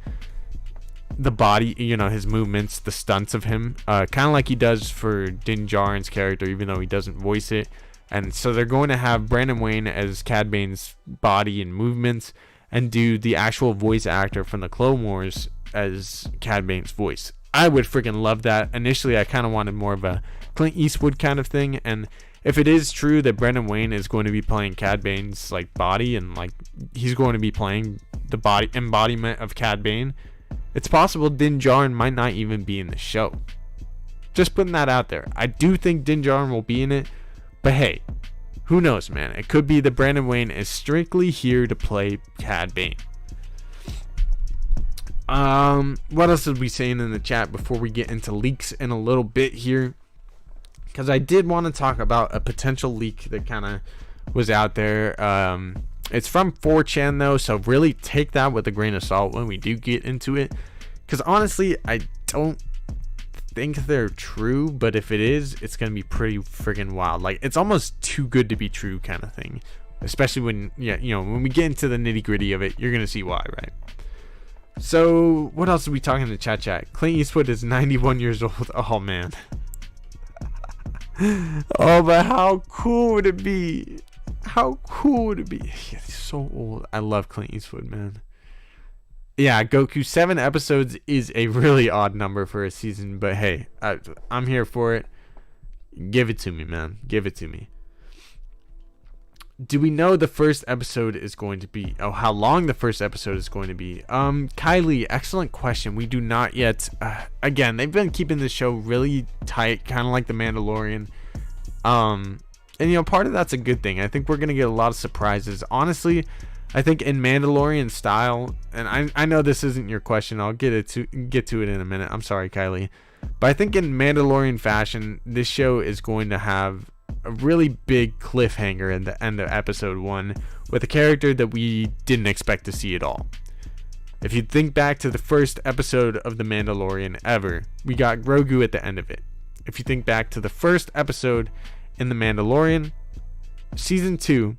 body, his movements, the stunts of him, kind of like he does for Din Djarin's character, even though he doesn't voice it. And so they're going to have Brandon Wayne as Cad Bane's body and movements, and do the actual voice actor from the Clone Wars as Cad Bane's voice. I would freaking love that. Initially, I kind of wanted more of a Clint Eastwood kind of thing, and if it is true that Brandon Wayne is going to be playing Cad Bane's body, and he's going to be playing the body embodiment of Cad Bane, it's possible Din Djarin might not even be in the show. Just putting that out there. I do think Din Djarin will be in it, but hey, who knows, man? It could be that Brandon Wayne is strictly here to play Cad Bane. What else did we say in the chat before we get into leaks in a little bit here? Because I did want to talk about a potential leak that kind of was out there. It's from 4chan though, so really take that with a grain of salt when we do get into it. Because honestly, I don't think they're true, but if it is, it's going to be pretty freaking wild. It's almost too good to be true kind of thing. Especially when, when we get into the nitty gritty of it, you're going to see why, right? So, what else are we talking in the chat? Clint Eastwood is 91 years old. Oh, man. Oh, but how cool would it be? How cool would it be? He's so old. I love Clint Eastwood, man. Yeah, Goku, 7 episodes is a really odd number for a season, but hey, I'm here for it. Give it to me, man. Give it to me. Do we know the first episode is going to be? Oh, how long the first episode is going to be? Kylie, excellent question. We do not yet. Again, they've been keeping the show really tight, kind of like The Mandalorian. And part of that's a good thing. I think we're gonna get a lot of surprises. Honestly, I think in Mandalorian style, and I know this isn't your question. I'll get to it in a minute. I'm sorry, Kylie, but I think in Mandalorian fashion, this show is going to have a really big cliffhanger in the end of episode 1 with a character that we didn't expect to see at all. If you think back to the first episode of The Mandalorian ever, we got Grogu at the end of it. If you think back to the first episode in The Mandalorian season 2,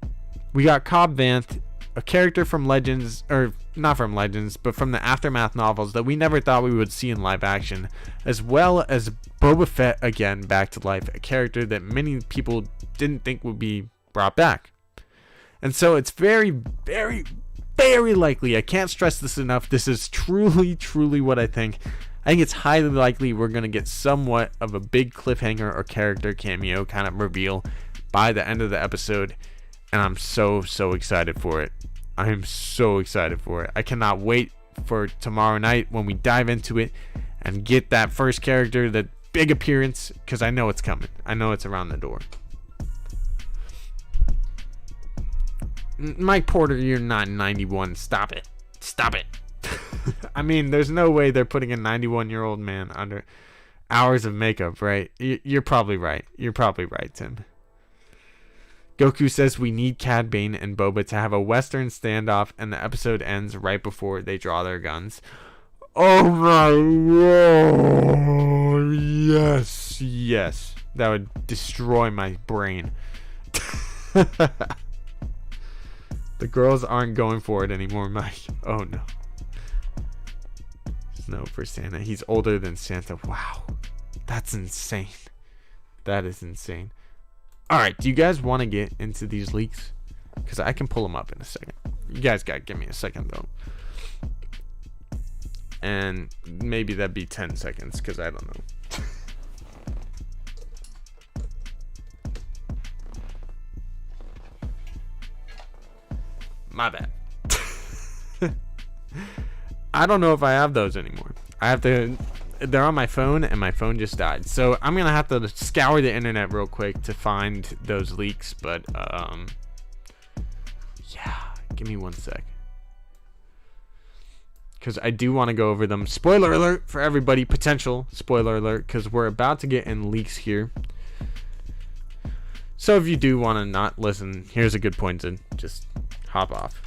we got Cobb Vanth, a character from Legends, or not from Legends, but from the Aftermath novels that we never thought we would see in live action, as well as Boba Fett again back to life, a character that many people didn't think would be brought back. And so it's very, very, very likely, I can't stress this enough, this is truly, truly what I think. I think it's highly likely we're going to get somewhat of a big cliffhanger or character cameo kind of reveal by the end of the episode. And I'm so excited for it. I am so excited for it. I cannot wait for tomorrow night when we dive into it and get that first character, that big appearance, because I know it's coming. I know it's around the door. Mike Porter, you're not 91. Stop it. Stop it. I mean, there's no way they're putting a 91-year-old man under hours of makeup, right? You're probably right. You're probably right, Tim. Goku says we need Cad Bane and Boba to have a Western standoff, and the episode ends right before they draw their guns. Oh my god! Yes, yes. That would destroy my brain. The The girls aren't going for it anymore, Mike. Oh no. Snow for Santa. He's older than Santa. Wow. That's insane. That is insane. Alright, do you guys want to get into these leaks? Because I can pull them up in a second. You guys gotta give me a second though. And maybe that'd be 10 seconds, because I don't know. My bad. I don't know if I have those anymore. I have to... They're on my phone, and my phone just died. So I'm going to have to scour the internet real quick to find those leaks. But, yeah. Give me one sec. Because I do want to go over them. Spoiler alert for everybody. Potential spoiler alert. Because we're about to get in leaks here. So if you do want to not listen, here's a good point to just hop off.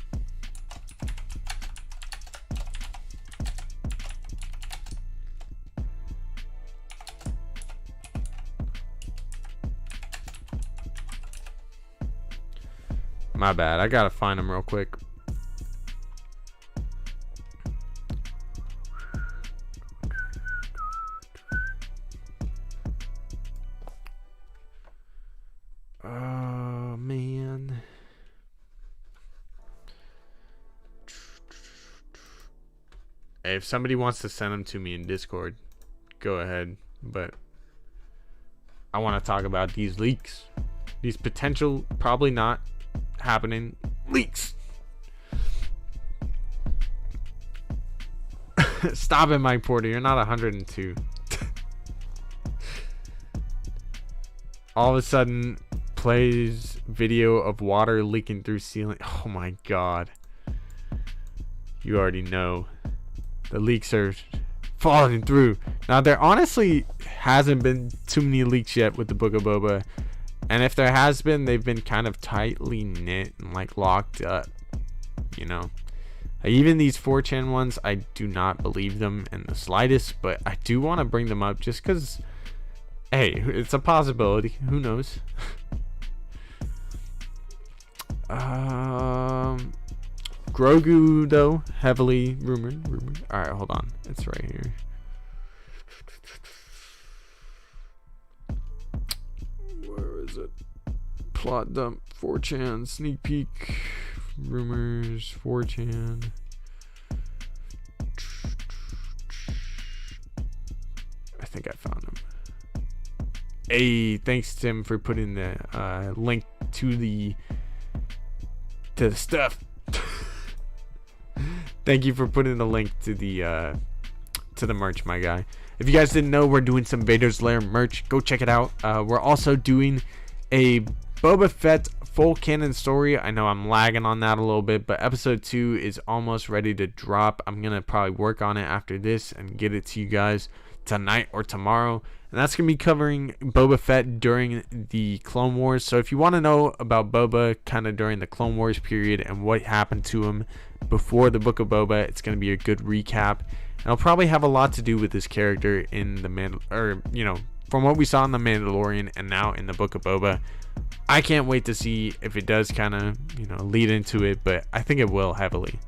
My bad. I gotta find them real quick. Oh, man. Hey, if somebody wants to send them to me in Discord, go ahead. But I want to talk about these leaks. These potential, probably not happening leaks. Stop it, Mike Porter. You're not 102. All of a sudden, plays video of water leaking through ceiling. Oh my god. You already know. The leaks are falling through. Now, there honestly hasn't been too many leaks yet with the Book of Boba. And if there has been, they've been kind of tightly knit and like locked up, you know. Even these 4chan ones, I do not believe them in the slightest, but I do want to bring them up just because, hey, it's a possibility. Who knows? Grogu, though, heavily rumored. All right, hold on. It's right here. Where is it? Plot dump, 4chan, sneak peek, rumors, 4chan. I think I found him. Hey, thanks Tim for putting the link to the stuff. Thank you for putting the link to the merch, my guy. If you guys didn't know, we're doing some Vader's Lair merch. Go check it out. We're also doing a Boba Fett full canon story. I know I'm lagging on that a little bit, but episode 2 is almost ready to drop. I'm gonna probably work on it after this and get it to you guys tonight or tomorrow. And that's gonna be covering Boba Fett during the Clone Wars. So if you want to know about Boba kind of during the Clone Wars period and what happened to him before the Book of Boba, it's gonna be a good recap. And I'll probably have a lot to do with this character in the from what we saw in the Mandalorian and now in the Book of Boba. I can't wait to see if it does kind of, lead into it, but I think it will heavily.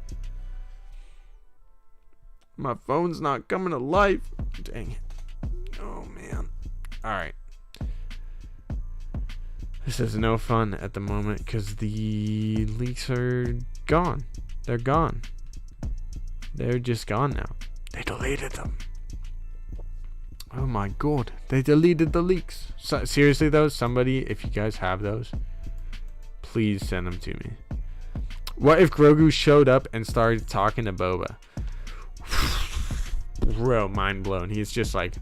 My phone's not coming to life. Dang it. Oh, man. Alright. This is no fun at the moment because the leaks are gone. They're gone. They're just gone now. They deleted them. Oh my god. They deleted the leaks. So, seriously though, somebody, if you guys have those, please send them to me. What if Grogu showed up and started talking to Boba? Bro, mind blown. He's just like,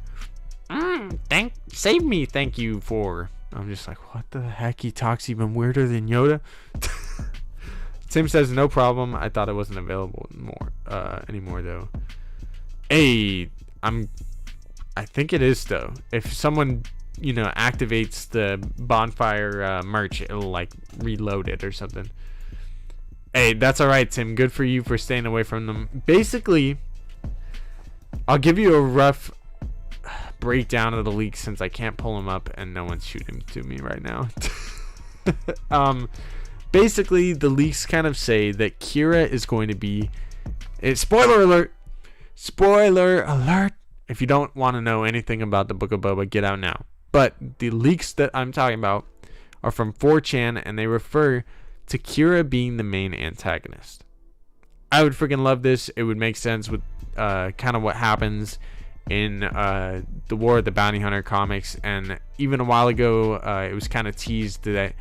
save me, thank you for. I'm just like, what the heck? He talks even weirder than Yoda. Tim says no problem. I thought it wasn't available anymore though. Hey, I think it is though. If someone activates the bonfire merch, it'll like reload it or something. Hey, that's all right, Tim. Good for you for staying away from them. Basically, I'll give you a rough breakdown of the leaks since I can't pull them up and no one's shooting to me right now. basically the leaks kind of say that Kira is going to be, spoiler alert, if you don't want to know anything about the Book of Boba, get out now. But the leaks that I'm talking about are from 4chan, and they refer to Kira being the main antagonist. I would freaking love this. It would make sense with kind of what happens in the War of the Bounty Hunter comics, and even a while ago it was kind of teased that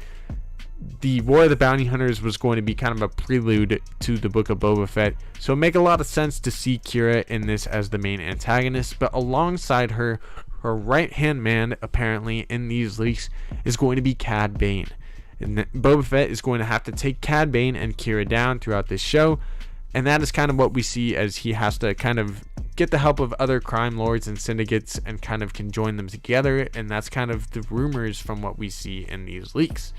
the War of the Bounty Hunters was going to be kind of a prelude to the Book of Boba Fett, so it make a lot of sense to see Kira in this as the main antagonist. But alongside her right hand man apparently in these leaks is going to be Cad Bane, and Boba Fett is going to have to take Cad Bane and Kira down throughout this show, and that is kind of what we see, as he has to kind of get the help of other crime lords and syndicates and kind of can join them together. And that's kind of the rumors from what we see in these leaks.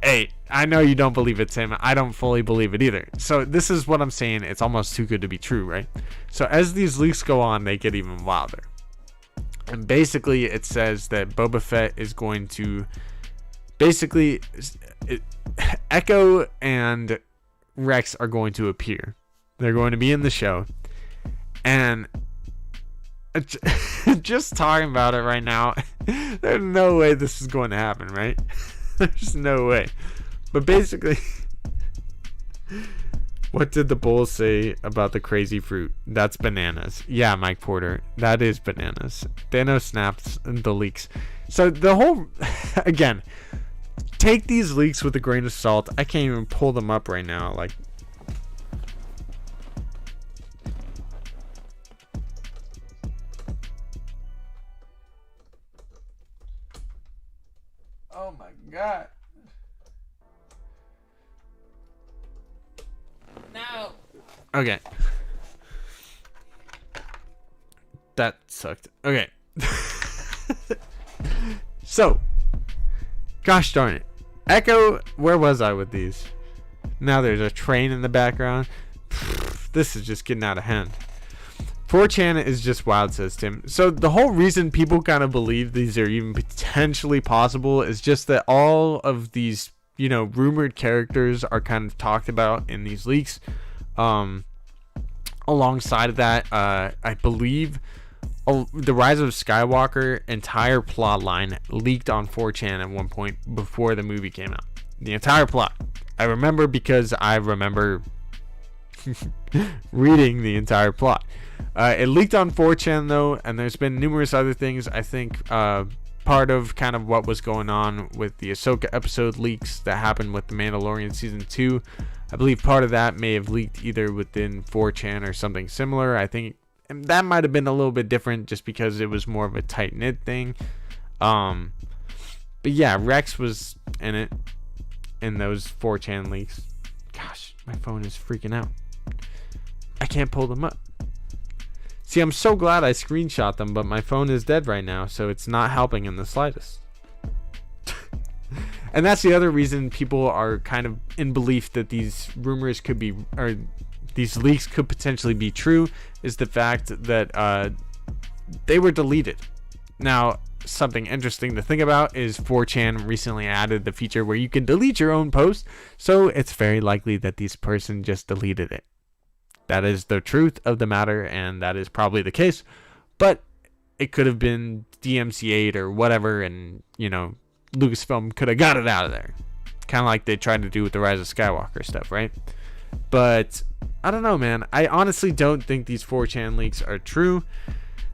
Hey, I know you don't believe it, Tim. I don't fully believe it either. So this is what I'm saying. It's almost too good to be true, right? So as these leaks go on, they get even wilder. And basically it says that Boba Fett is going to basically Echo and Rex are going to appear. They're going to be in the show. And just talking about it right now, there's no way this is going to happen, right? There's no way. But basically, what did the bull say about the crazy fruit? That's bananas. Yeah, Mike Porter, that is bananas. Thanos snaps the leaks. So the whole, again, take these leaks with a grain of salt. I can't even pull them up right now. Like, oh my god. No. Okay. That sucked. Okay. So, gosh darn it. Echo, where was I with these? Now there's a train in the background. This is just getting out of hand. 4chan is just wild, says Tim. So the whole reason people kind of believe these are even potentially possible is just that all of these, you know, rumored characters are kind of talked about in these leaks. Alongside of that, I believe the Rise of Skywalker entire plot line leaked on 4chan at one point before the movie came out. The entire plot. I remember because I remember reading the entire plot. It leaked on 4chan though, and there's been numerous other things. I think part of kind of what was going on with the Ahsoka episode leaks that happened with The Mandalorian Season 2. I believe part of that may have leaked either within 4chan or something similar. I think that might have been a little bit different just because it was more of a tight-knit thing. But yeah, Rex was in it in those 4chan leaks. Gosh, my phone is freaking out. I can't pull them up. See, I'm so glad I screenshot them, but my phone is dead right now, so it's not helping in the slightest. And that's the other reason people are kind of in belief that these rumors could be, or these leaks could potentially be true, is the fact that they were deleted. Now, something interesting to think about is 4chan recently added the feature where you can delete your own post, so it's very likely that this person just deleted it. That is the truth of the matter, and that is probably the case, but it could have been DMCA'd or whatever, and, you know, Lucasfilm could have got it out of there. Kind of like they tried to do with the Rise of Skywalker stuff, right? But I don't know, man. I honestly don't think these 4chan leaks are true.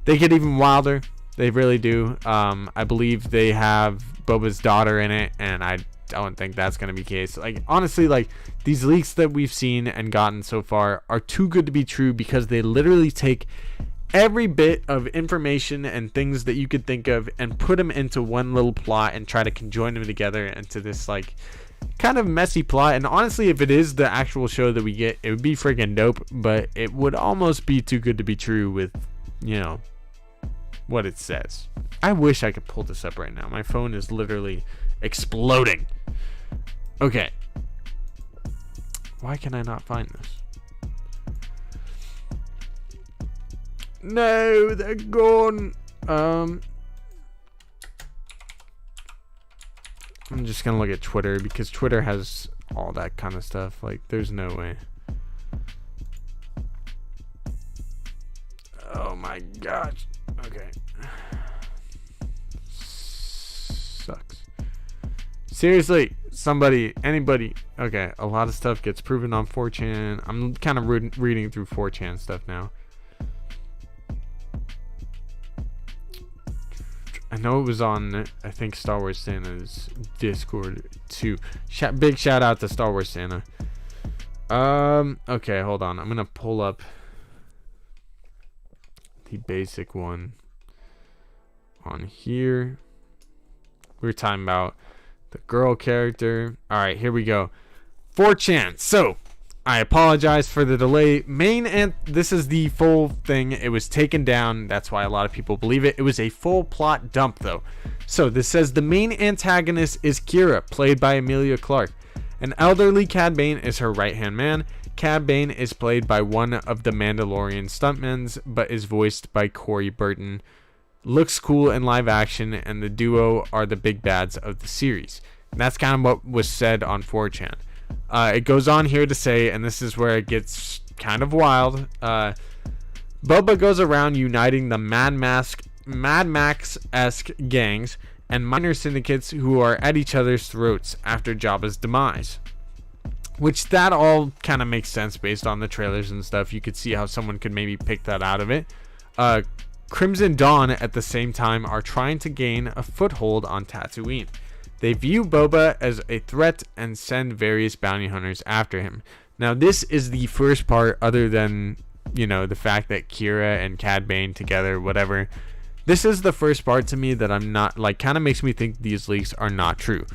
They get even wilder. They really do. I believe they have Boba's daughter in it, and I don't think that's going to be the case. Like, honestly, like, these leaks that we've seen and gotten so far are too good to be true because they literally take every bit of information and things that you could think of and put them into one little plot and try to conjoin them together into this, like, kind of messy plot. And honestly, if it is the actual show that we get, it would be freaking dope, but it would almost be too good to be true with, you know, what it says. I wish I could pull this up right now. My phone is literally exploding. Okay. Why can I not find this? No, they're gone. I'm just gonna look at Twitter because Twitter has all that kind of stuff. Like, there's no way. Oh my gosh. Okay. Sucks. Seriously, somebody, anybody. Okay, a lot of stuff gets proven on 4chan. I'm kind of reading through 4chan stuff now. I know it was on, I think, Star Wars Santa's Discord too. Big shout out to Star Wars Santa. Okay, hold on. I'm gonna pull up the basic one on here. We were talking about the girl character. All right, here we go. 4chan. So, I apologize for the delay. This is the full thing. It was taken down. That's why a lot of people believe it. It was a full plot dump, though. So, this says the main antagonist is Kira, played by Emilia Clarke. An elderly Cad Bane is her right-hand man. Cad Bane is played by one of the Mandalorian stuntmen, but is voiced by Corey Burton. Looks cool in live action, and the duo are the big bads of the series. And that's kind of what was said on 4chan. It goes on here to say, and this is where it gets kind of wild, Boba goes around uniting the Mad Max-esque gangs and minor syndicates who are at each other's throats after Jabba's demise. Which that all kind of makes sense based on the trailers and stuff. You could see how someone could maybe pick that out of it. Crimson Dawn at the same time are trying to gain a foothold on Tatooine. They view Boba as a threat and send various bounty hunters after him. Now, this is the first part, other than, you know, the fact that Kira and Cad Bane together, whatever. This is the first part to me that I'm not, like, kind of makes me think these leaks are not true.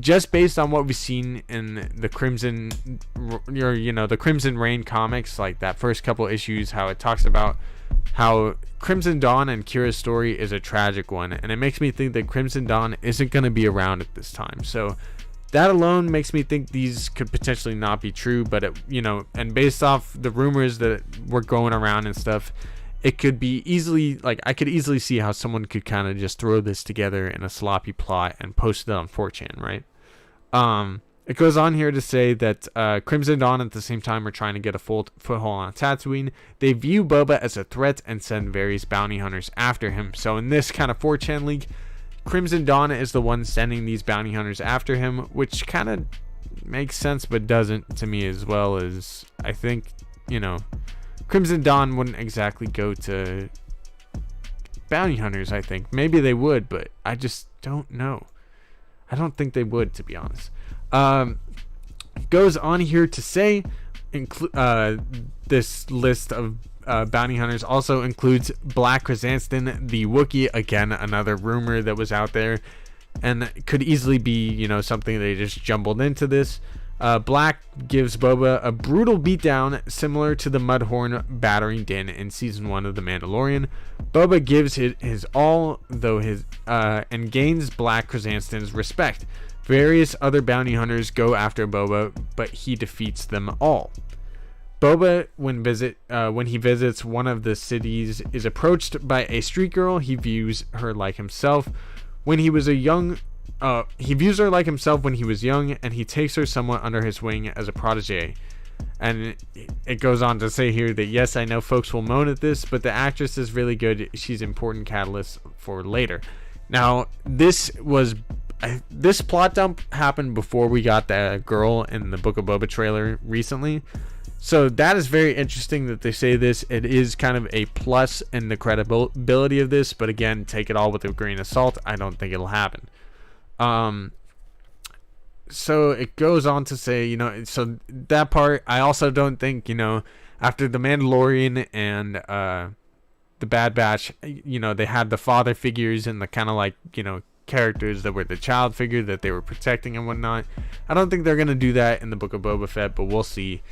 Just based on what we've seen in the Crimson, the Crimson Reign comics, like that first couple issues, how it talks about how Crimson Dawn and Kira's story is a tragic one, and it makes me think that Crimson Dawn isn't going to be around at this time. So that alone makes me think these could potentially not be true, but and based off the rumors that were going around and stuff, it could be easily, like, I could easily see how someone could kind of just throw this together in a sloppy plot and post it on 4chan, right? It goes on here to say that Crimson Dawn at the same time are trying to get a foothold on Tatooine. They view Boba as a threat and send various bounty hunters after him. So in this kind of 4chan leak, Crimson Dawn is the one sending these bounty hunters after him, which kind of makes sense but doesn't to me, as well as I think, Crimson Dawn wouldn't exactly go to bounty hunters, I think. Maybe they would, but I just don't know. I don't think they would, to be honest. Goes on here to say this list of bounty hunters also includes Black Chrysanthemum, the Wookiee. Again, another rumor that was out there, and could easily be something they just jumbled into this. Black gives Boba a brutal beatdown similar to the Mudhorn battering din in season 1 of The Mandalorian. Boba gives his all, though and gains Black Chrysanthemum's respect. Various other bounty hunters go after Boba, but he defeats them all. Boba, when he visits one of the cities, is approached by a street girl. He views her like himself when he was young, and he takes her somewhat under his wing as a protege. And it goes on to say here that, yes, I know folks will moan at this, but the actress is really good. She's an important catalyst for later. Now, this plot dump happened before we got the girl in the Book of Boba trailer recently. So that is very interesting that they say this. It is kind of a plus in the credibility of this, but again, take it all with a grain of salt. I don't think it'll happen. So it goes on to say, so that part, I also don't think, after The Mandalorian and the Bad Batch, they had the father figures and the kind of like, characters that were the child figure that they were protecting and whatnot. I don't think they're going to do that in the Book of Boba Fett, but we'll see.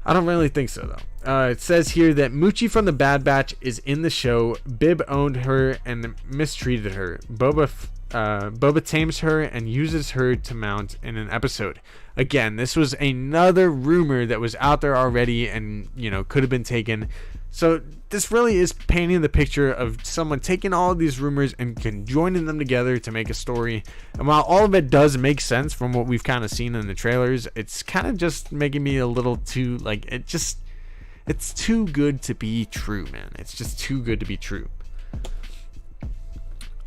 I don't really think so, though. It says here that Moochie from the Bad Batch is in the show. Bib owned her and mistreated her. Boba tames her and uses her to mount in an episode. Again, this was another rumor that was out there already and, could have been taken. So this really is painting the picture of someone taking all of these rumors and conjoining them together to make a story. And while all of it does make sense from what we've kind of seen in the trailers, it's kind of just making me a little too, like, it's too good to be true, man. It's just too good to be true.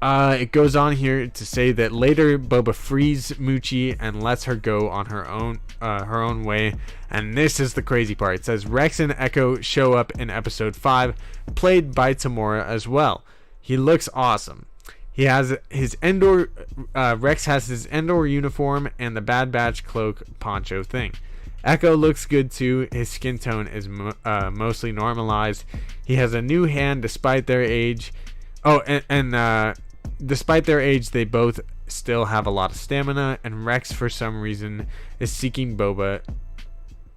It goes on here to say that later Boba frees Muchi and lets her go on her own way. And this is the crazy part. It says Rex and Echo show up in episode 5, played by Tamora as well. He looks awesome. He has his Endor. Rex has his Endor uniform and the Bad Batch cloak poncho thing. Echo looks good too. His skin tone is mostly normalized. He has a new hand despite their age. Oh, and despite their age, they both still have a lot of stamina, and Rex, for some reason, is seeking Boba,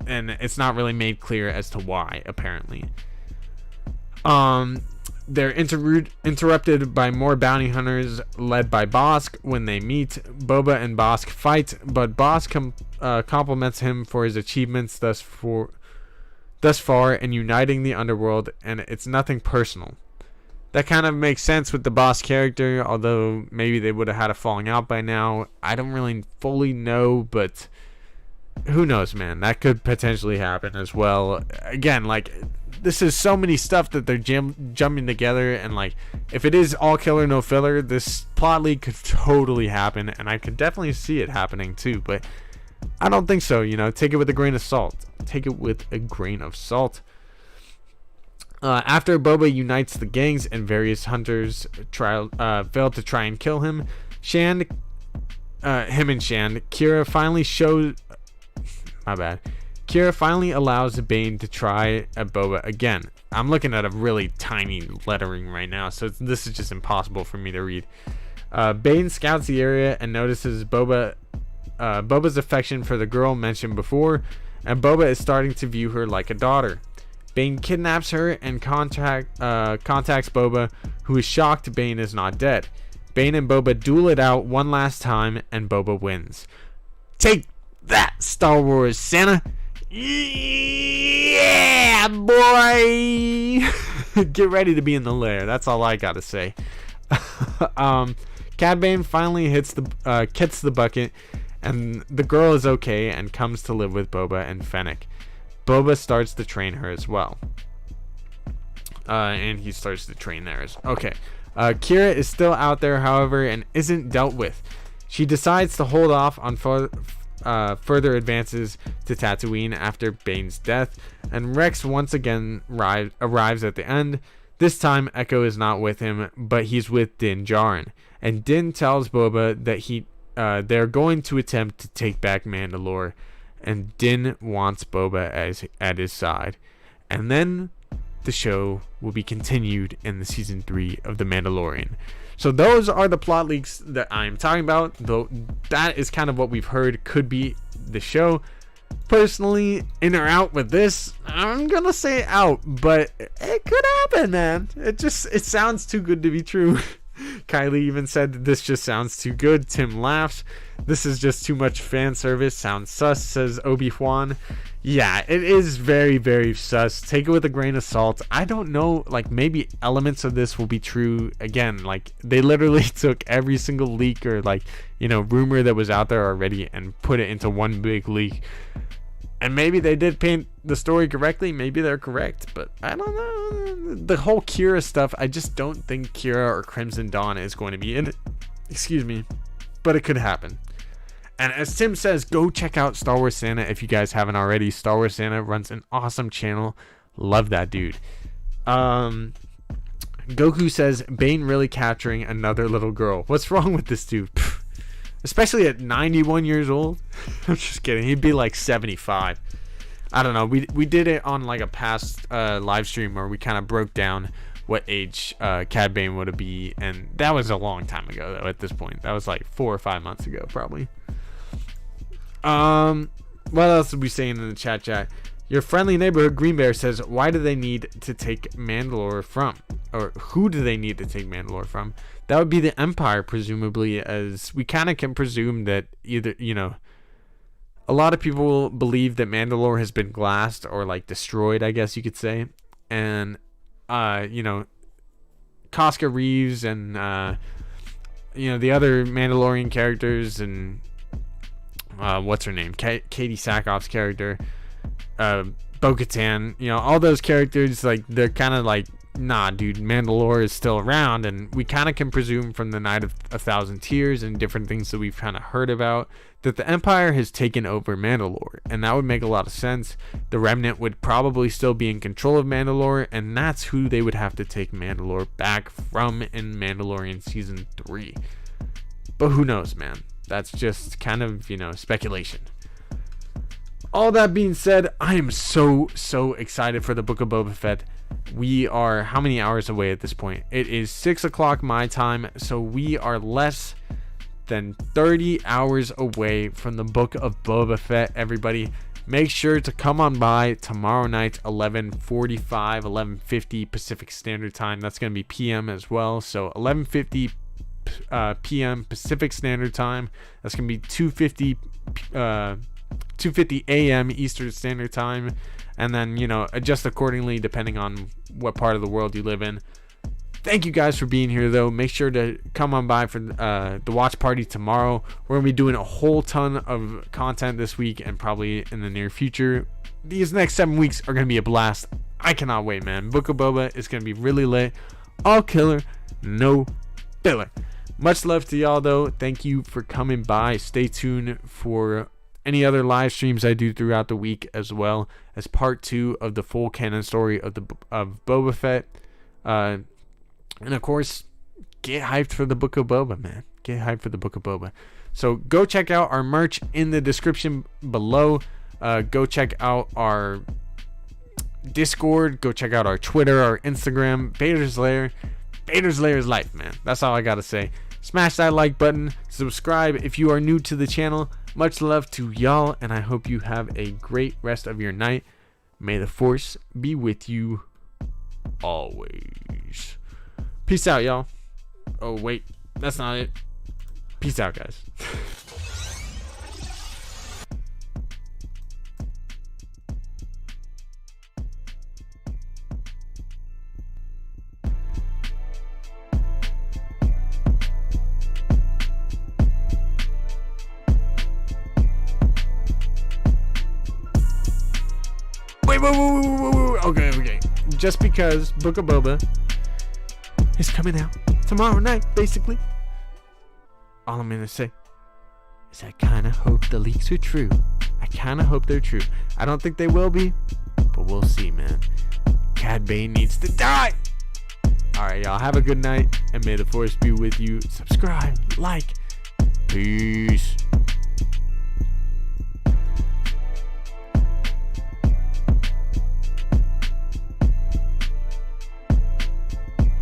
and it's not really made clear as to why, apparently. They're interrupted by more bounty hunters led by Bosk. When they meet, Boba and Bosk fight, but Bosk compliments him for his achievements thus far in uniting the underworld, and it's nothing personal. That kind of makes sense with the boss character, although maybe they would have had a falling out by now. I don't really fully know, but who knows, man. That could potentially happen as well. Again, like, this is so many stuff that they're jumping together, and like, if it is all killer, no filler, this plot leak could totally happen, and I could definitely see it happening too, but I don't think so, you know. Take it with a grain of salt. Take it with a grain of salt. After Boba unites the gangs and various hunters fail to try and kill him, him and Shand, Kira finally allows Bane to try at Boba again. I'm looking at a really tiny lettering right now, so this is just impossible for me to read. Bane scouts the area and notices Boba's affection for the girl mentioned before, and Boba is starting to view her like a daughter. Bane kidnaps her and contacts Boba, who is shocked Bane is not dead. Bane and Boba duel it out one last time, and Boba wins. Take that, Star Wars Santa! Yeah, boy! Get ready to be in the lair. That's all I gotta say. Cad Bane finally kits the bucket, and the girl is okay and comes to live with Boba and Fennec. Boba starts to train her as well. And he starts to train theirs. Okay. Kira is still out there, however, and isn't dealt with. She decides to hold off on further advances to Tatooine after Bane's death, and Rex once again arrives at the end. This time, Echo is not with him, but he's with Din Djarin. And Din tells Boba that they're going to attempt to take back Mandalore, and Din wants Boba at his side. And then the show will be continued in the season 3 of The Mandalorian. So those are the plot leaks that I'm talking about, though that is kind of what we've heard could be the show. Personally, in or out with this, I'm gonna say out, but it could happen, man. It sounds too good to be true. Kylie even said this just sounds too good. Tim laughs. This is just too much fan service. Sounds sus, says Obi-Wan. Yeah, it is very, very sus. Take it with a grain of salt. I don't know, like, maybe elements of this will be true. Again, like, they literally took every single leak or, like, you know, rumor that was out there already and put it into one big leak. And maybe they did paint the story correctly. Maybe they're correct, but I don't know. The whole Kira stuff, I just don't think Kira or Crimson Dawn is going to be in it. Excuse me. But it could happen. And as Tim says, go check out Star Wars Santa if you guys haven't already. Star Wars Santa runs an awesome channel. Love that dude. Goku says, Bane really capturing another little girl. What's wrong with this dude? Especially at 91 years old. I'm just kidding. He'd be like 75. I don't know. We did it on like a past live stream where we kind of broke down what age Cad Bane would be, and that was a long time ago though. At this point, that was like 4 or 5 months ago, probably. What else are we saying in the chat? Your friendly neighborhood Green Bear says, why do they need to take Mandalore from? Or who do they need to take Mandalore from? That would be the Empire, presumably, as we kind of can presume that either, you know, a lot of people believe that Mandalore has been glassed or like destroyed, I guess you could say. and Casca Reeves and the other Mandalorian characters, and what's her name, Katie Sackhoff's character, Bo-Katan, all those characters, like, they're kind of like, nah, dude, Mandalore is still around, and we kind of can presume from the Night of a Thousand Tears and different things that we've kind of heard about that the Empire has taken over Mandalore, and that would make a lot of sense. The Remnant would probably still be in control of Mandalore, and that's who they would have to take Mandalore back from in Mandalorian Season 3. But who knows, man? That's just kind of, speculation. All that being said, I am so excited for the Book of Boba Fett. We are how many hours away at this point? It is 6 o'clock my time, so we are less than 30 hours away from the Book of Boba Fett. Everybody, make sure to come on by tomorrow night, 11:45, 11:50 Pacific Standard Time. That's going to be PM as well, so 11:50 PM Pacific Standard Time. That's going to be 2:50 AM Eastern Standard Time, and then adjust accordingly depending on what part of the world you live in. Thank you guys for being here, though. Make sure to come on by for the watch party tomorrow. We're gonna be doing a whole ton of content this week and probably in the near future. These next 7 weeks are gonna be a blast. I cannot wait, man. Book of Boba is gonna be really lit. All killer, no filler. Much love to y'all, though. Thank you for coming by. Stay tuned for any other live streams I do throughout the week, as well as part 2 of the full canon story of Boba Fett. And of course, get hyped for the Book of Boba, man. Get hyped for the Book of Boba. So go check out our merch in the description below. Go check out our Discord. Go check out our Twitter, our Instagram. Vader's Lair. Vader's Lair is life, man. That's all I gotta say. Smash that like button. Subscribe if you are new to the channel. Much love to y'all, and I hope you have a great rest of your night. May the Force be with you always. Peace out, y'all. Oh, wait. That's not it. Peace out, guys. Wait. Okay. Just because Book of Boba is coming out tomorrow night, basically, all I'm gonna say is I kind of hope the leaks are true. I kind of hope they're true. I don't think they will be, but we'll see, man. Cad Bane needs to die. Alright, y'all, have a good night, and may the Force be with you. Subscribe, like, peace.